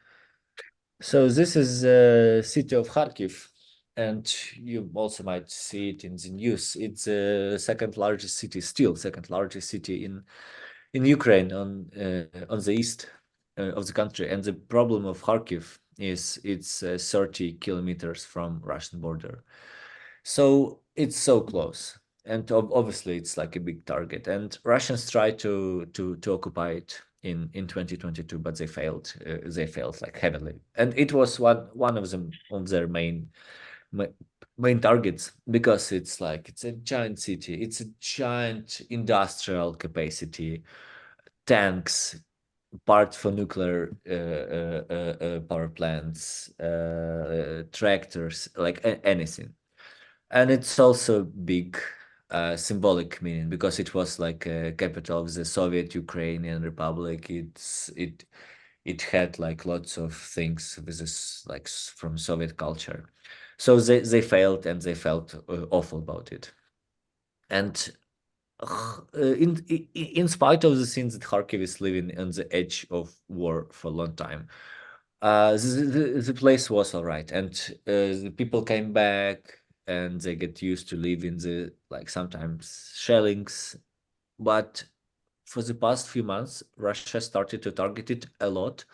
Speaker 2: So this is the city of Kharkiv, and you also might see it in the news. It's the second largest city, still second largest city in Ukraine on the east of the country. And the problem of Kharkiv is it's 30 kilometers from Russian border. So it's so close. And obviously it's like a big target. And Russians tried to occupy it in 2022, but they failed. They failed like heavily. And it was one of them of their ma- main targets, because it's a giant city, it's a giant industrial capacity, tanks, parts for nuclear power plants, tractors, like anything. And it's also big symbolic meaning, because it was like a capital of the Soviet Ukrainian Republic. It had like lots of things with this like from Soviet culture. So they failed, and they felt awful about it. And in spite of the things that Kharkiv is living on the edge of war for a long time, the place was all right, and the people came back, and they get used to live in the like sometimes shellings. But for the past few months, Russia started to target it a lot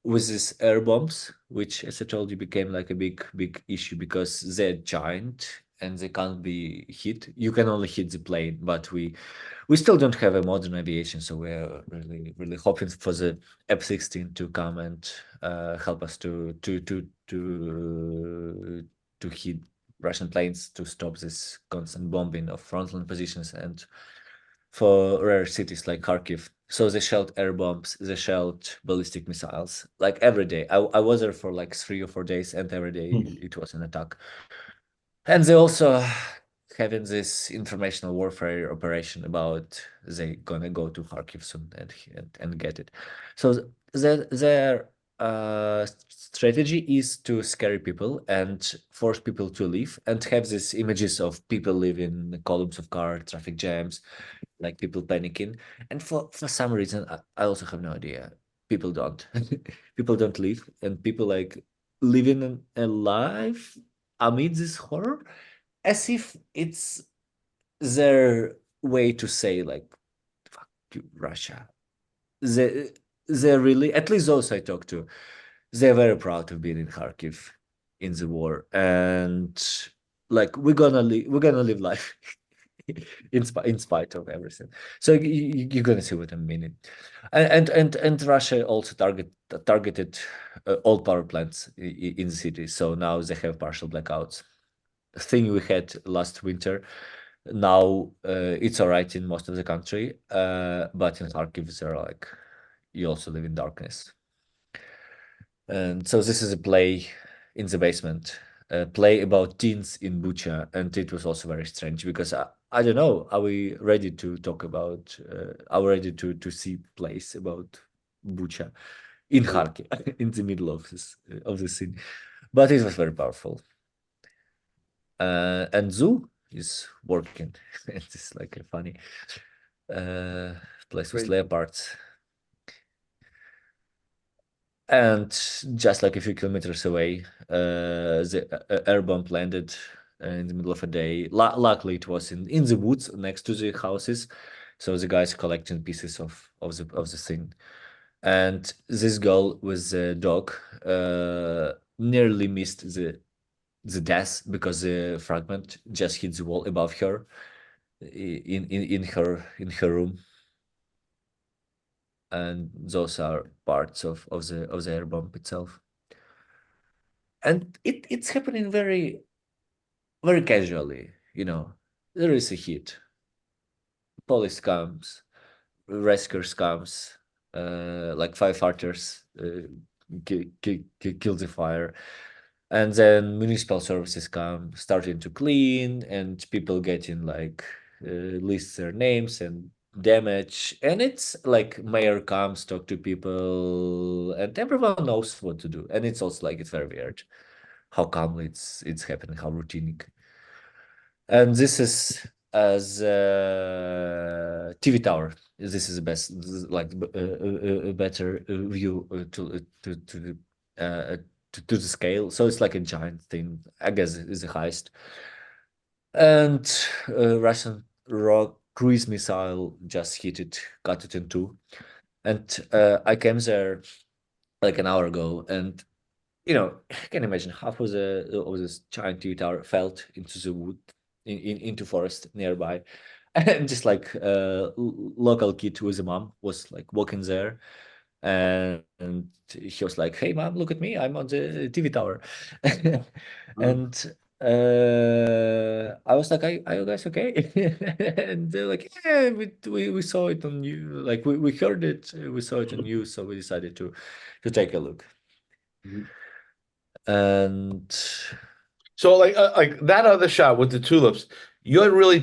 Speaker 2: with these air bombs, which, as I told you, became like a big issue, because they're giant and they can't be hit. You can only hit the plane, but we still don't have a modern aviation, so we're really hoping for the F-16 to come and help us to hit Russian planes, to stop this constant bombing of frontline positions, and for rare cities like Kharkiv. So they shelled air bombs, they shelled ballistic missiles, like every day. I was there for like 3 or 4 days, and every day it was an attack. And they also having this informational warfare operation about they gonna go to Kharkiv soon and get it. So their strategy is to scare people and force people to leave, and have these images of people living in columns of cars, traffic jams, like people panicking. And for some reason, I also have no idea. People don't. People don't leave, and people like living a life amid this horror, as if it's their way to say like, fuck you, Russia. They they're really, at least those I talk to, they're very proud of being in Kharkiv in the war, and like we're gonna live life in spite of everything. So you're gonna see what I mean. And Russia also targeted all power plants in the city. So now they have partial blackouts. Thing we had last winter. Now it's all right in most of the country, but in Kharkiv they're like, you also live in darkness. And so this is a play in the basement, a play about teens in Bucha, and it was also very strange, because I don't know, are we ready to talk about? Are we ready to see plays about Bucha in Kharkiv, in the middle of the scene? But it was very powerful. And Zoo is working. It's like a funny place with
Speaker 1: Great.
Speaker 2: leopards. And just like a few kilometers away, the air bomb landed in the middle of a day. Luckily, it was in the woods next to the houses, so the guys collecting pieces of the thing. And this girl with the dog nearly missed the death because the fragment just hit the wall above her in her room. And those are parts of the air bomb itself. And it's happening very very casually, there is a hit, police comes, rescuers comes, like firefighters kill the fire, and then municipal services come starting to clean, and people getting like list their names and damage, and it's like mayor comes talk to people, and everyone knows what to do, and it's also like it's very weird how calmly it's happening, how routine. And this is as TV tower. This is the best, this is like a better view uh, to the scale. So it's like a giant thing. I guess is the highest. And Russian rock cruise missile just hit it, cut it in two. And I came there like an hour ago, and I can imagine half of this giant TV tower fell into the wood, into forest nearby, and just like local kid with a mom was like walking there, and he was like, "Hey, mom, look at me! I'm on the TV tower," and I was like, "Are you guys okay?" And they're like, "Yeah, we saw it on you, like we heard it, we saw it on you, so we decided to take a look."
Speaker 1: Mhm.
Speaker 2: And
Speaker 1: So like that other shot with the tulips, you're really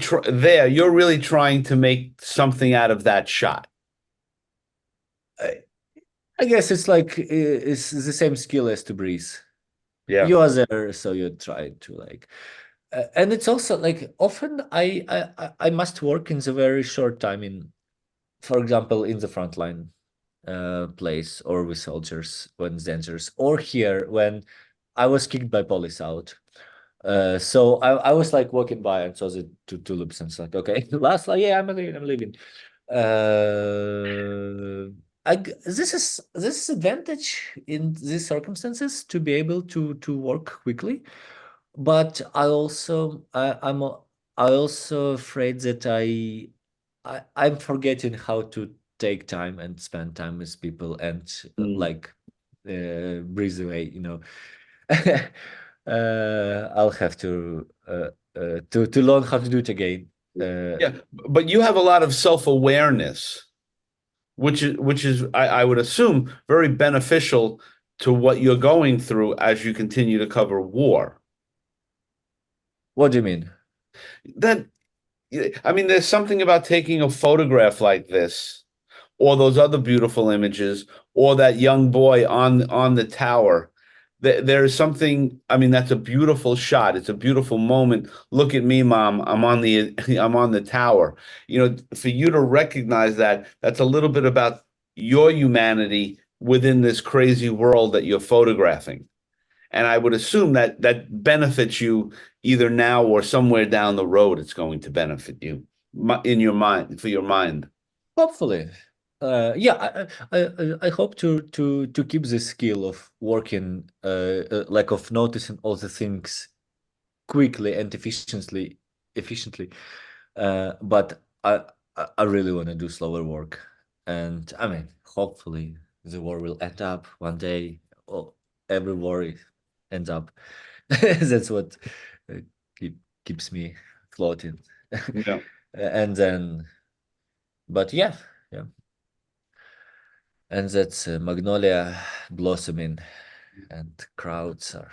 Speaker 1: trying to make something out of that shot.
Speaker 2: I, I guess it's like it's the same skill as to breathe.
Speaker 1: Yeah.
Speaker 2: You are there, so you try to like, and it's also like often I must work in the very short time in, for example, in the front line place or with soldiers when it's dangerous, or here when I was kicked by police out. So I was like walking by and saw the two tulips and it's like, okay, last, like, yeah, I'm leaving. Uh, this is advantage in these circumstances to be able to work quickly, but I also afraid that I'm forgetting how to take time and spend time with people and
Speaker 1: Mm.
Speaker 2: like breathe away. I'll have to learn how to do it again.
Speaker 1: Yeah, but you have a lot of self-awareness, which is I would assume very beneficial to what you're going through as you continue to cover war.
Speaker 2: What do you mean?
Speaker 1: That I mean, there's something about taking a photograph like this, or those other beautiful images, or that young boy on the tower. There's something. I mean, that's a beautiful shot. It's a beautiful moment. Look at me, mom. I'm on the I'm on the tower. For you to recognize that, that's a little bit about your humanity within this crazy world that you're photographing. And I would assume that that benefits you either now or somewhere down the road. It's going to benefit you in your mind, for your mind.
Speaker 2: Hopefully. Yeah, I hope to keep this skill of working, like of noticing all the things quickly and efficiently. But I really want to do slower work, and I mean, hopefully, the war will end up one day. Well, every war ends up. That's what uh, keeps me floating.
Speaker 1: Yeah.
Speaker 2: And then, but yeah, yeah, and that's magnolia blossoming, and crowds are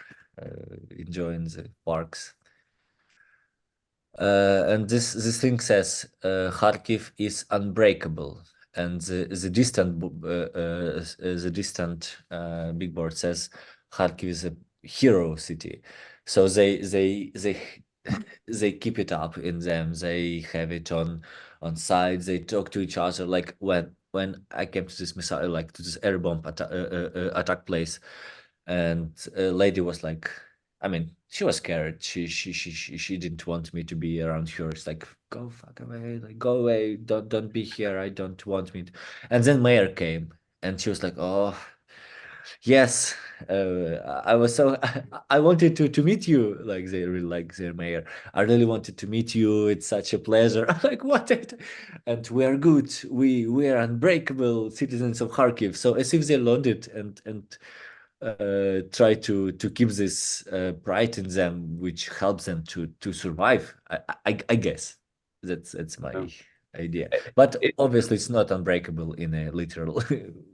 Speaker 2: enjoying the parks. And this thing says Kharkiv is unbreakable, and the distant big board says Kharkiv is a hero city. So they keep it up in them. They have it on sides. They talk to each other. Like when I came to this missile, like to this air bomb attack place, and a lady was like, I mean, she was scared. She didn't want me to be around her. It's like, go fuck away, like go away. Don't be here. I don't want me to. And then mayor came, and she was like, "Oh, yes, I was so I wanted to meet you. Like they really like their mayor. I really wanted to meet you. It's such a pleasure." I'm like, what? And we are good. We are unbreakable citizens of Kharkiv. So as if they learned it and try to keep this pride in them, which helps them to survive. I guess that's my
Speaker 1: Yeah.
Speaker 2: idea. But
Speaker 1: It,
Speaker 2: obviously, it's not unbreakable in a literal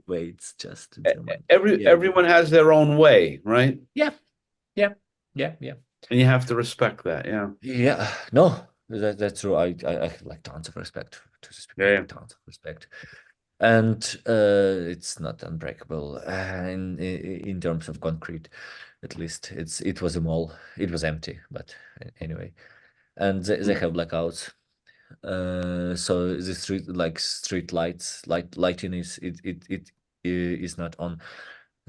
Speaker 2: way. It's just their mind. Yeah,
Speaker 1: everyone has their own way, right?
Speaker 2: yeah, yeah, yeah, yeah.
Speaker 1: And you have to respect that. Yeah.
Speaker 2: Yeah, no, that's true. I have like tons of respect to these
Speaker 1: Yeah.
Speaker 2: people,
Speaker 1: Yeah.
Speaker 2: tons of respect, and it's not unbreakable in terms of concrete. At least it was a mall. It was empty, but anyway, and they
Speaker 1: Mm.
Speaker 2: have blackouts. So the street lights, lighting is not on.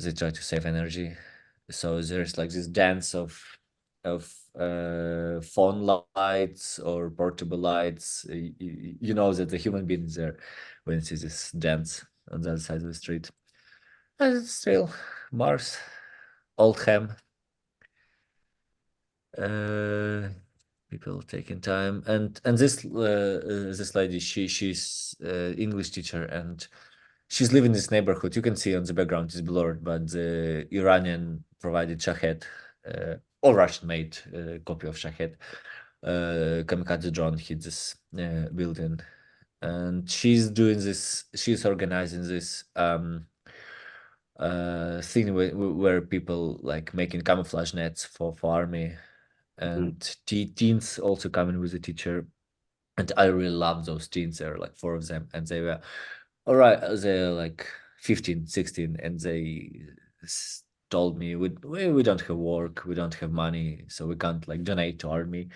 Speaker 2: They try to save energy, so there's like this dance of phone lights or portable lights. You know that the human being is there when you see this dance on the other side of the street. And it's still Mars, Oldham, uh, people taking time, and this lady, she's English teacher, and she's living in this neighborhood. You can see on the background is blurred, but the Iranian provided Shahed, or Russian made copy of Shahed. Kamikaze drone hit this building, and she's doing this. She's organizing this thing where people like making camouflage nets for army,
Speaker 1: Mhm.
Speaker 2: and teens also coming with a teacher, and I really love those teens. There are like four of them, and they were all right. They're like 15, 16, and they told me we don't have work, we don't have money, so we can't like donate to army,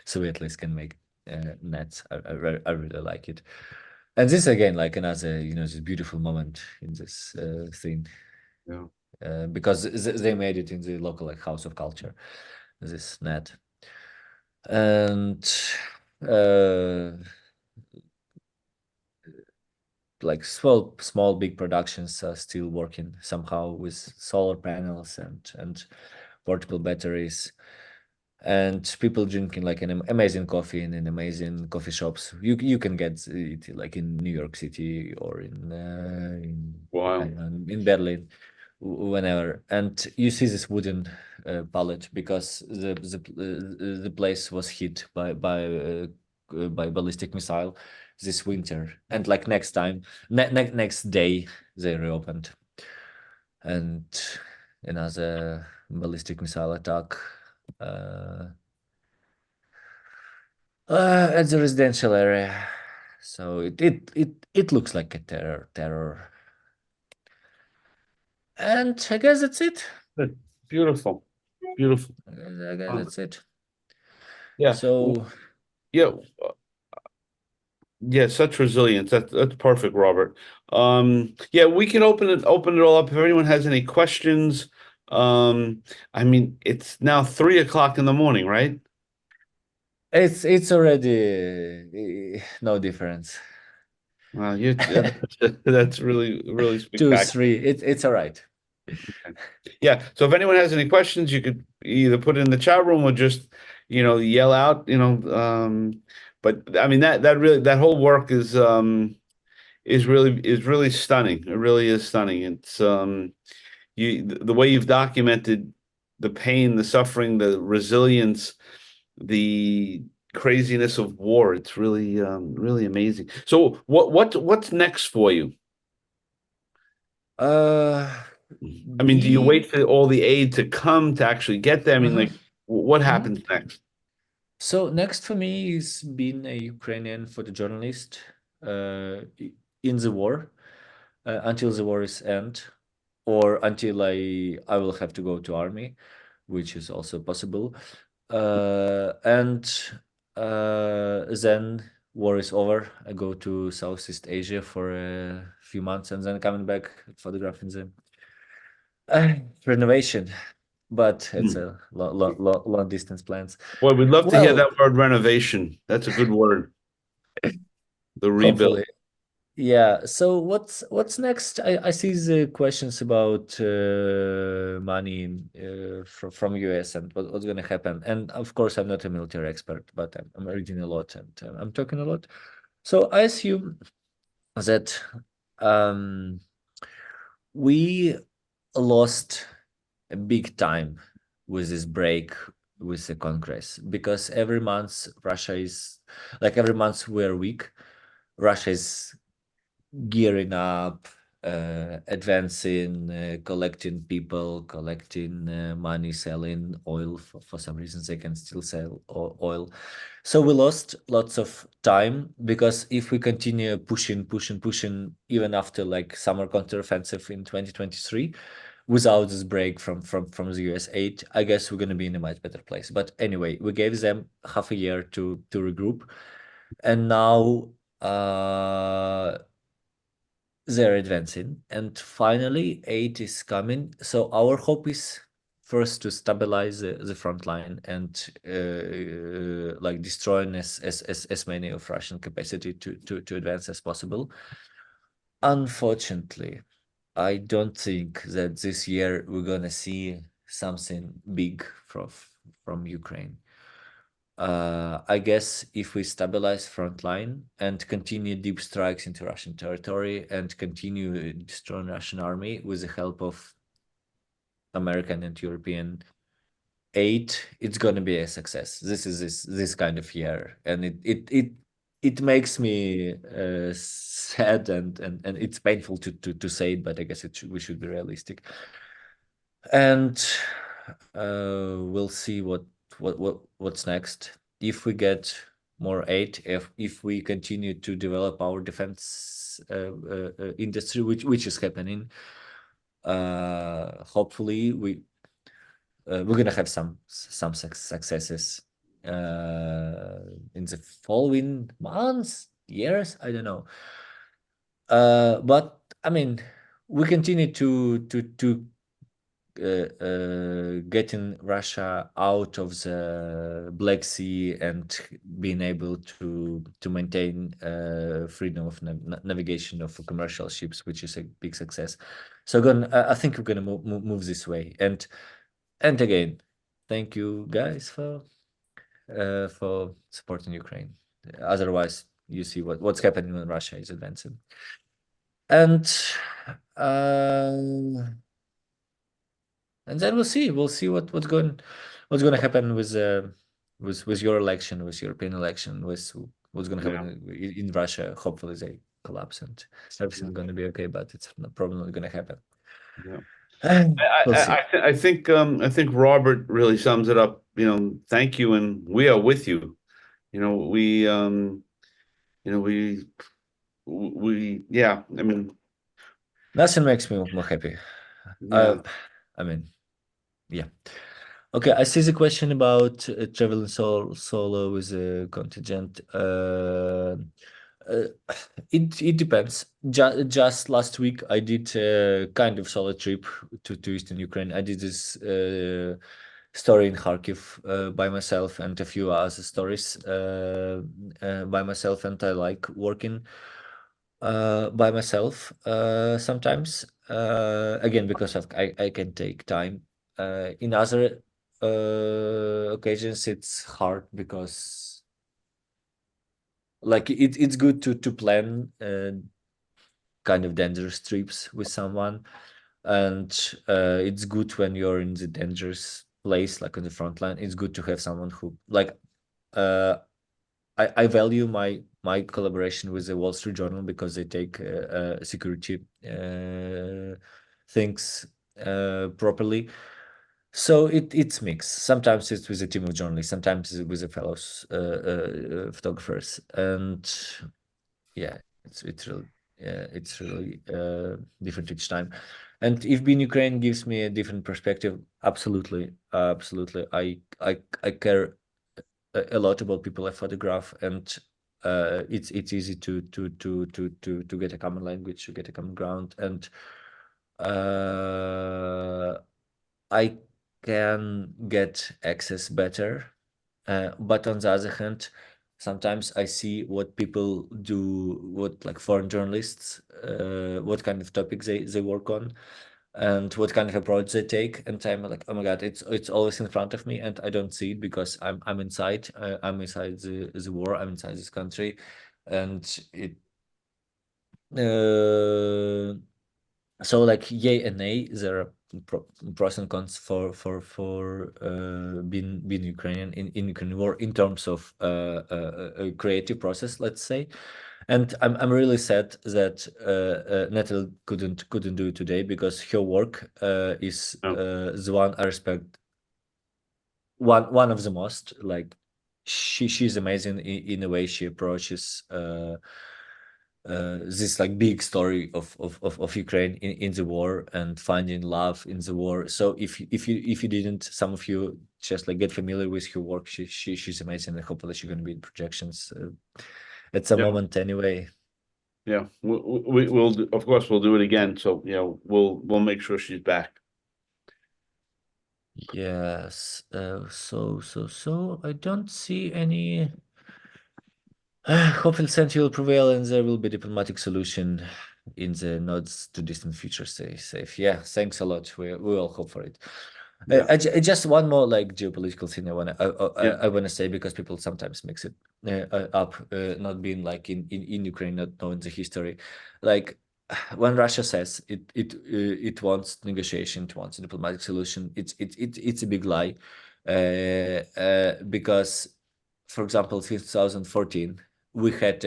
Speaker 2: so we at least can make nets. I really like it, and this again like another this beautiful moment in this thing,
Speaker 1: Yeah.
Speaker 2: because they made it in the local like house of culture, this net, and uh like small big productions are still working somehow with solar panels and portable batteries, and people drinking like an amazing coffee in an amazing coffee shops. You can get it like in New York City or I
Speaker 1: Wow.
Speaker 2: don't know, in Berlin, whenever. And you see this wooden pallet because the place was hit by ballistic missile this winter, and like next time, next day they reopened, and another ballistic missile attack. Uh, at the residential area. So it looks like a terror. And I guess that's it.
Speaker 1: Good. Beautiful. Beautiful.
Speaker 2: I guess
Speaker 1: Uh,
Speaker 2: that's it.
Speaker 1: yeah.
Speaker 2: So
Speaker 1: Yeah. Yeah, such resilience. That's perfect, Robert. Yeah, we can open it all up if anyone has any questions. I mean, it's now 3 o'clock in the morning, right?
Speaker 2: it's already no difference.
Speaker 1: That's really
Speaker 2: Two,
Speaker 1: spectacular.
Speaker 2: three. It's all right.
Speaker 1: Yeah. So if anyone has any questions, you could either put it in the chat room or just, yell out, but I mean that whole work is really stunning. It really is stunning. It's the way you've documented the pain, the suffering, the resilience, the craziness of war. It's really amazing. So what's next for you?
Speaker 2: Uh,
Speaker 1: I mean, do you
Speaker 2: me.
Speaker 1: wait for all the aid to come to actually get there? I mean,
Speaker 2: Mhm,
Speaker 1: like, what
Speaker 2: mhm.
Speaker 1: happens next?
Speaker 2: So next for me is being a Ukrainian photojournalist in the war until the war is end, or until I will have to go to army, which is also possible. And then war is over. I go to Southeast Asia for a few months, and then coming back photographing the renovation. But it's
Speaker 1: Hmm.
Speaker 2: a long distance plans.
Speaker 1: Boy, we'd love to hear
Speaker 2: Well,
Speaker 1: that word renovation. That's a good word. The rebuild.
Speaker 2: hopefully. Yeah. So what's next? I see the questions about money from US and what's going to happen. And of course, I'm not a military expert, but I'm reading a lot and I'm talking a lot. So I assume that um, we lost a big time with this break with the Congress because every month Russia is like every month we're weak. Russia is gearing up, advancing, collecting people, collecting money, selling oil. For some reasons, they can still sell oil. So we lost lots of time because if we continue pushing, even after like summer counteroffensive in 2023, without this break from the US aid, I guess we're going to be in a much better place. But anyway, we gave them half a year to regroup, and now they're advancing, and finally aid is coming. So our hope is first to stabilize the front line and like destroying as many of Russian capacity to advance as possible. Unfortunately, I don't think that this year we're gonna see something big from Ukraine. I guess if we stabilize front line and continue deep strikes into Russian territory and continue destroying Russian army with the help of American and European aid, it's gonna be a success. This is this kind of year, and it makes me sad and it's painful to say it, but I guess we should be realistic. And we'll see what's next. If we get more aid, if we continue to develop our defense industry, which is happening, hopefully we're gonna have some successes in the following months, years. I don't know. But I mean, we continue to getting Russia out of the Black Sea and being able to maintain freedom of navigation of commercial ships, which is a big success. So I think we're gonna move this way. And again, thank you guys for supporting Ukraine. Otherwise, you see what's happening when Russia is advancing. And and then we'll see what's going to happen with your election, with European election, with what's going to
Speaker 1: Yeah,
Speaker 2: happen in Russia. Hopefully they collapse and everything's
Speaker 1: yeah,
Speaker 2: going to be okay, but it's probably not going to happen.
Speaker 1: yeah.
Speaker 2: We'll see.
Speaker 1: I think Robert really sums it up. Thank you, and we are with you. You know, we you know we yeah. I mean,
Speaker 2: Nothing makes me more happy.
Speaker 1: yeah,
Speaker 2: Uh, I mean, yeah. Okay, I see the question about traveling solo with a contingent. Uh, it depends. Just last week, I did a kind of solo trip to Eastern Ukraine. I did this story in Kharkiv by myself and a few other stories by myself, and I like working by myself sometimes. Again, because I can take time. In other occasions, it's hard because like it's good to plan kind of dangerous trips with someone, and it's good when you're in the dangerous place, like on the front line. It's good to have someone who like uh, I value my collaboration with the Wall Street Journal because they take security things properly. So it's mixed. Sometimes it's with a team of journalists, sometimes it's with the fellows photographers, and yeah, it's really different each time. And if being Ukraine gives me a different perspective, absolutely, absolutely. I care a lot about people I photograph, and it's easy to get a common language, to get a common ground, and I can get access better. But on the other hand, sometimes I see what people do, what like foreign journalists, what kind of topics they work on, and what kind of approach they take. And I'm like, oh my god, it's always in front of me, and I don't see it because I'm inside. I'm inside the war. I'm inside this country, and it. So like yay and nay, there are pros and cons for being Ukrainian in Ukrainian war in terms of a creative process, let's say. And I'm really sad that Natalie couldn't do it today because her work is
Speaker 1: No.
Speaker 2: the one I respect one of the most. Like she's amazing in the way she approaches this like big story of Ukraine in the war and finding love in the war. So if you didn't, some of you just like get familiar with her work, she's amazing, and hopefully she's gonna be in projections at some
Speaker 1: Yeah.
Speaker 2: moment anyway.
Speaker 1: Yeah. We'll of course we'll do it again. So we'll make sure she's back.
Speaker 2: Yes. So I don't see any. Hopefully, Santi will prevail, and there will be diplomatic solution in the not too distant future. Stay safe. Yeah, thanks a lot. We all hope for it.
Speaker 1: Yeah.
Speaker 2: Just one more like geopolitical thing
Speaker 1: Yeah.
Speaker 2: I wanna say, because people sometimes mix it up, not being like in Ukraine, not knowing the history. Like when Russia says it wants negotiation, it wants a diplomatic solution, it's a big lie, because, for example, 2014 we had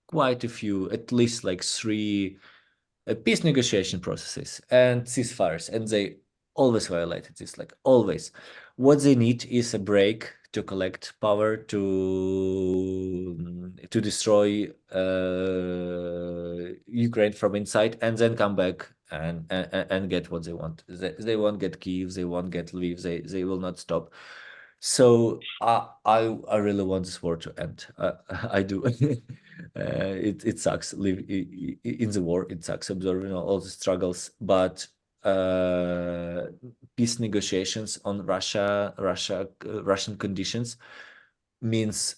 Speaker 2: quite a few, at least like three peace negotiation processes and ceasefires, and they always violated this, like always. What they need is a break to collect power, to destroy Ukraine from inside, and then come back and get what they want. They won't get Kyiv, they won't get Lviv, they will not stop. So I really want this war to end. I do. It sucks live in the war. It sucks observing all the struggles, but peace negotiations on Russian conditions means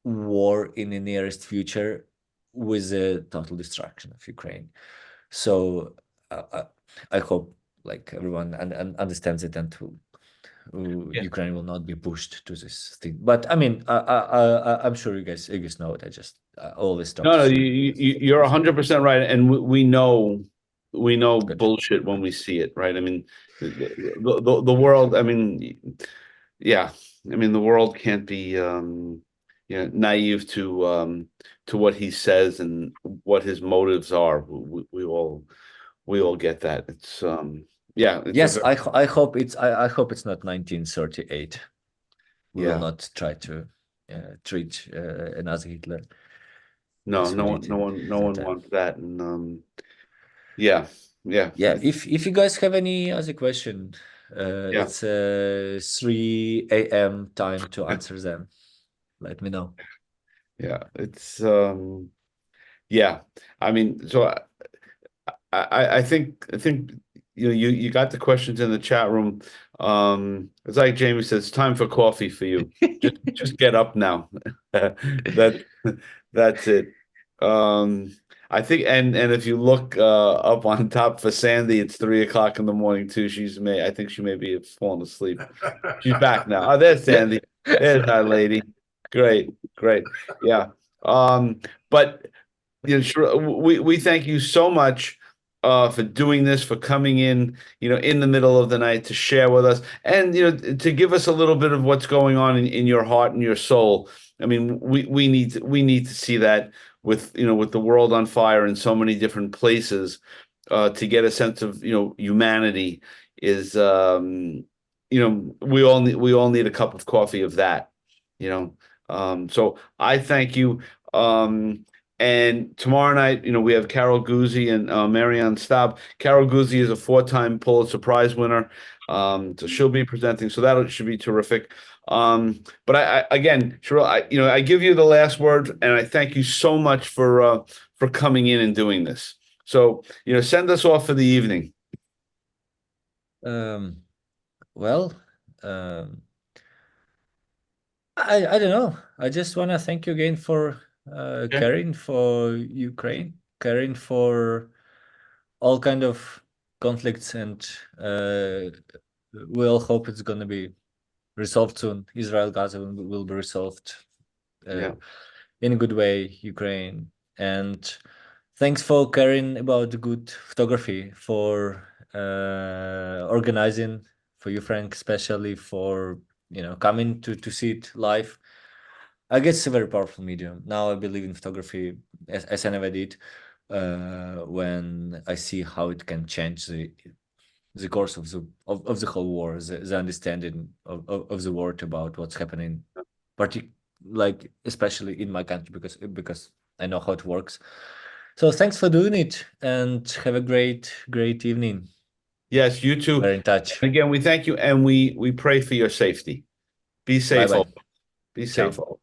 Speaker 2: war in the nearest future with the total destruction of Ukraine. So I hope like everyone understands it, and
Speaker 1: Yeah.
Speaker 2: Ukraine will not be pushed to this thing. But I mean, I'm sure you guys know it. I always talk
Speaker 1: No,
Speaker 2: through.
Speaker 1: you're 100% right, and we know
Speaker 2: Good.
Speaker 1: bullshit when we see it, right? I mean, the world. I mean, yeah, I mean the world can't be naive to what he says and what his motives are. We all get that. It's yeah, it's a
Speaker 2: Yes,
Speaker 1: very
Speaker 2: I hope it's not 1938. We will
Speaker 1: yeah.
Speaker 2: not try to treat another Hitler
Speaker 1: No,
Speaker 2: as we did in
Speaker 1: no
Speaker 2: that
Speaker 1: one
Speaker 2: time.
Speaker 1: wants that, and yeah, yeah,
Speaker 2: Yeah, if you guys have any other question,
Speaker 1: yeah,
Speaker 2: it's 3 a.m. time to answer them. Let me know.
Speaker 1: yeah. It's yeah. I mean, so I think you got the questions in the chat room. It's like Jamie says, it's time for coffee for you. Just get up now. That that's it. Um, I think, and if you look up on top for Sandy, it's 3 o'clock in the morning too. I think she may be falling asleep. She's back now. Oh, there's Sandy. There's our lady. Great, great. Yeah. But sure, we thank you so much for doing this, for coming in, in the middle of the night to share with us, and to give us a little bit of what's going on in your heart and your soul. I mean, we need to see that with the world on fire in so many different places, to get a sense of humanity is we all need a cup of coffee of that, you know. So I thank you. And tomorrow night, we have Carol Guzzi and Marianne Staub. Carol Guzzi is a four-time Pulitzer Prize winner. So she'll be presenting. So that should be terrific. But I again, Cheryl, I give you the last word, and I thank you so much for coming in and doing this. So, send us off for the evening.
Speaker 2: Um, well, um, I don't know. I just want to thank you again for
Speaker 1: Okay.
Speaker 2: caring for Ukraine, caring for all kind of conflicts, and we all hope it's going to be resolved soon. Israel Gaza will be resolved
Speaker 1: Yeah.
Speaker 2: in a good way. Ukraine, and thanks for caring about the good photography, for organizing, for you, Frank, especially for coming to see it live. I guess it's a very powerful medium. Now I believe in photography as I never did. When I see how it can change the course of the whole war, the understanding of the world about what's happening, like especially in my country, because I know how it works. So thanks for doing it, and have a great evening.
Speaker 1: Yes, you too.
Speaker 2: We're in touch.
Speaker 1: Again, we thank you and we pray for your safety. Be
Speaker 2: Bye
Speaker 1: safe,
Speaker 2: bye.
Speaker 1: all. Be safe,
Speaker 2: Ciao.
Speaker 1: all.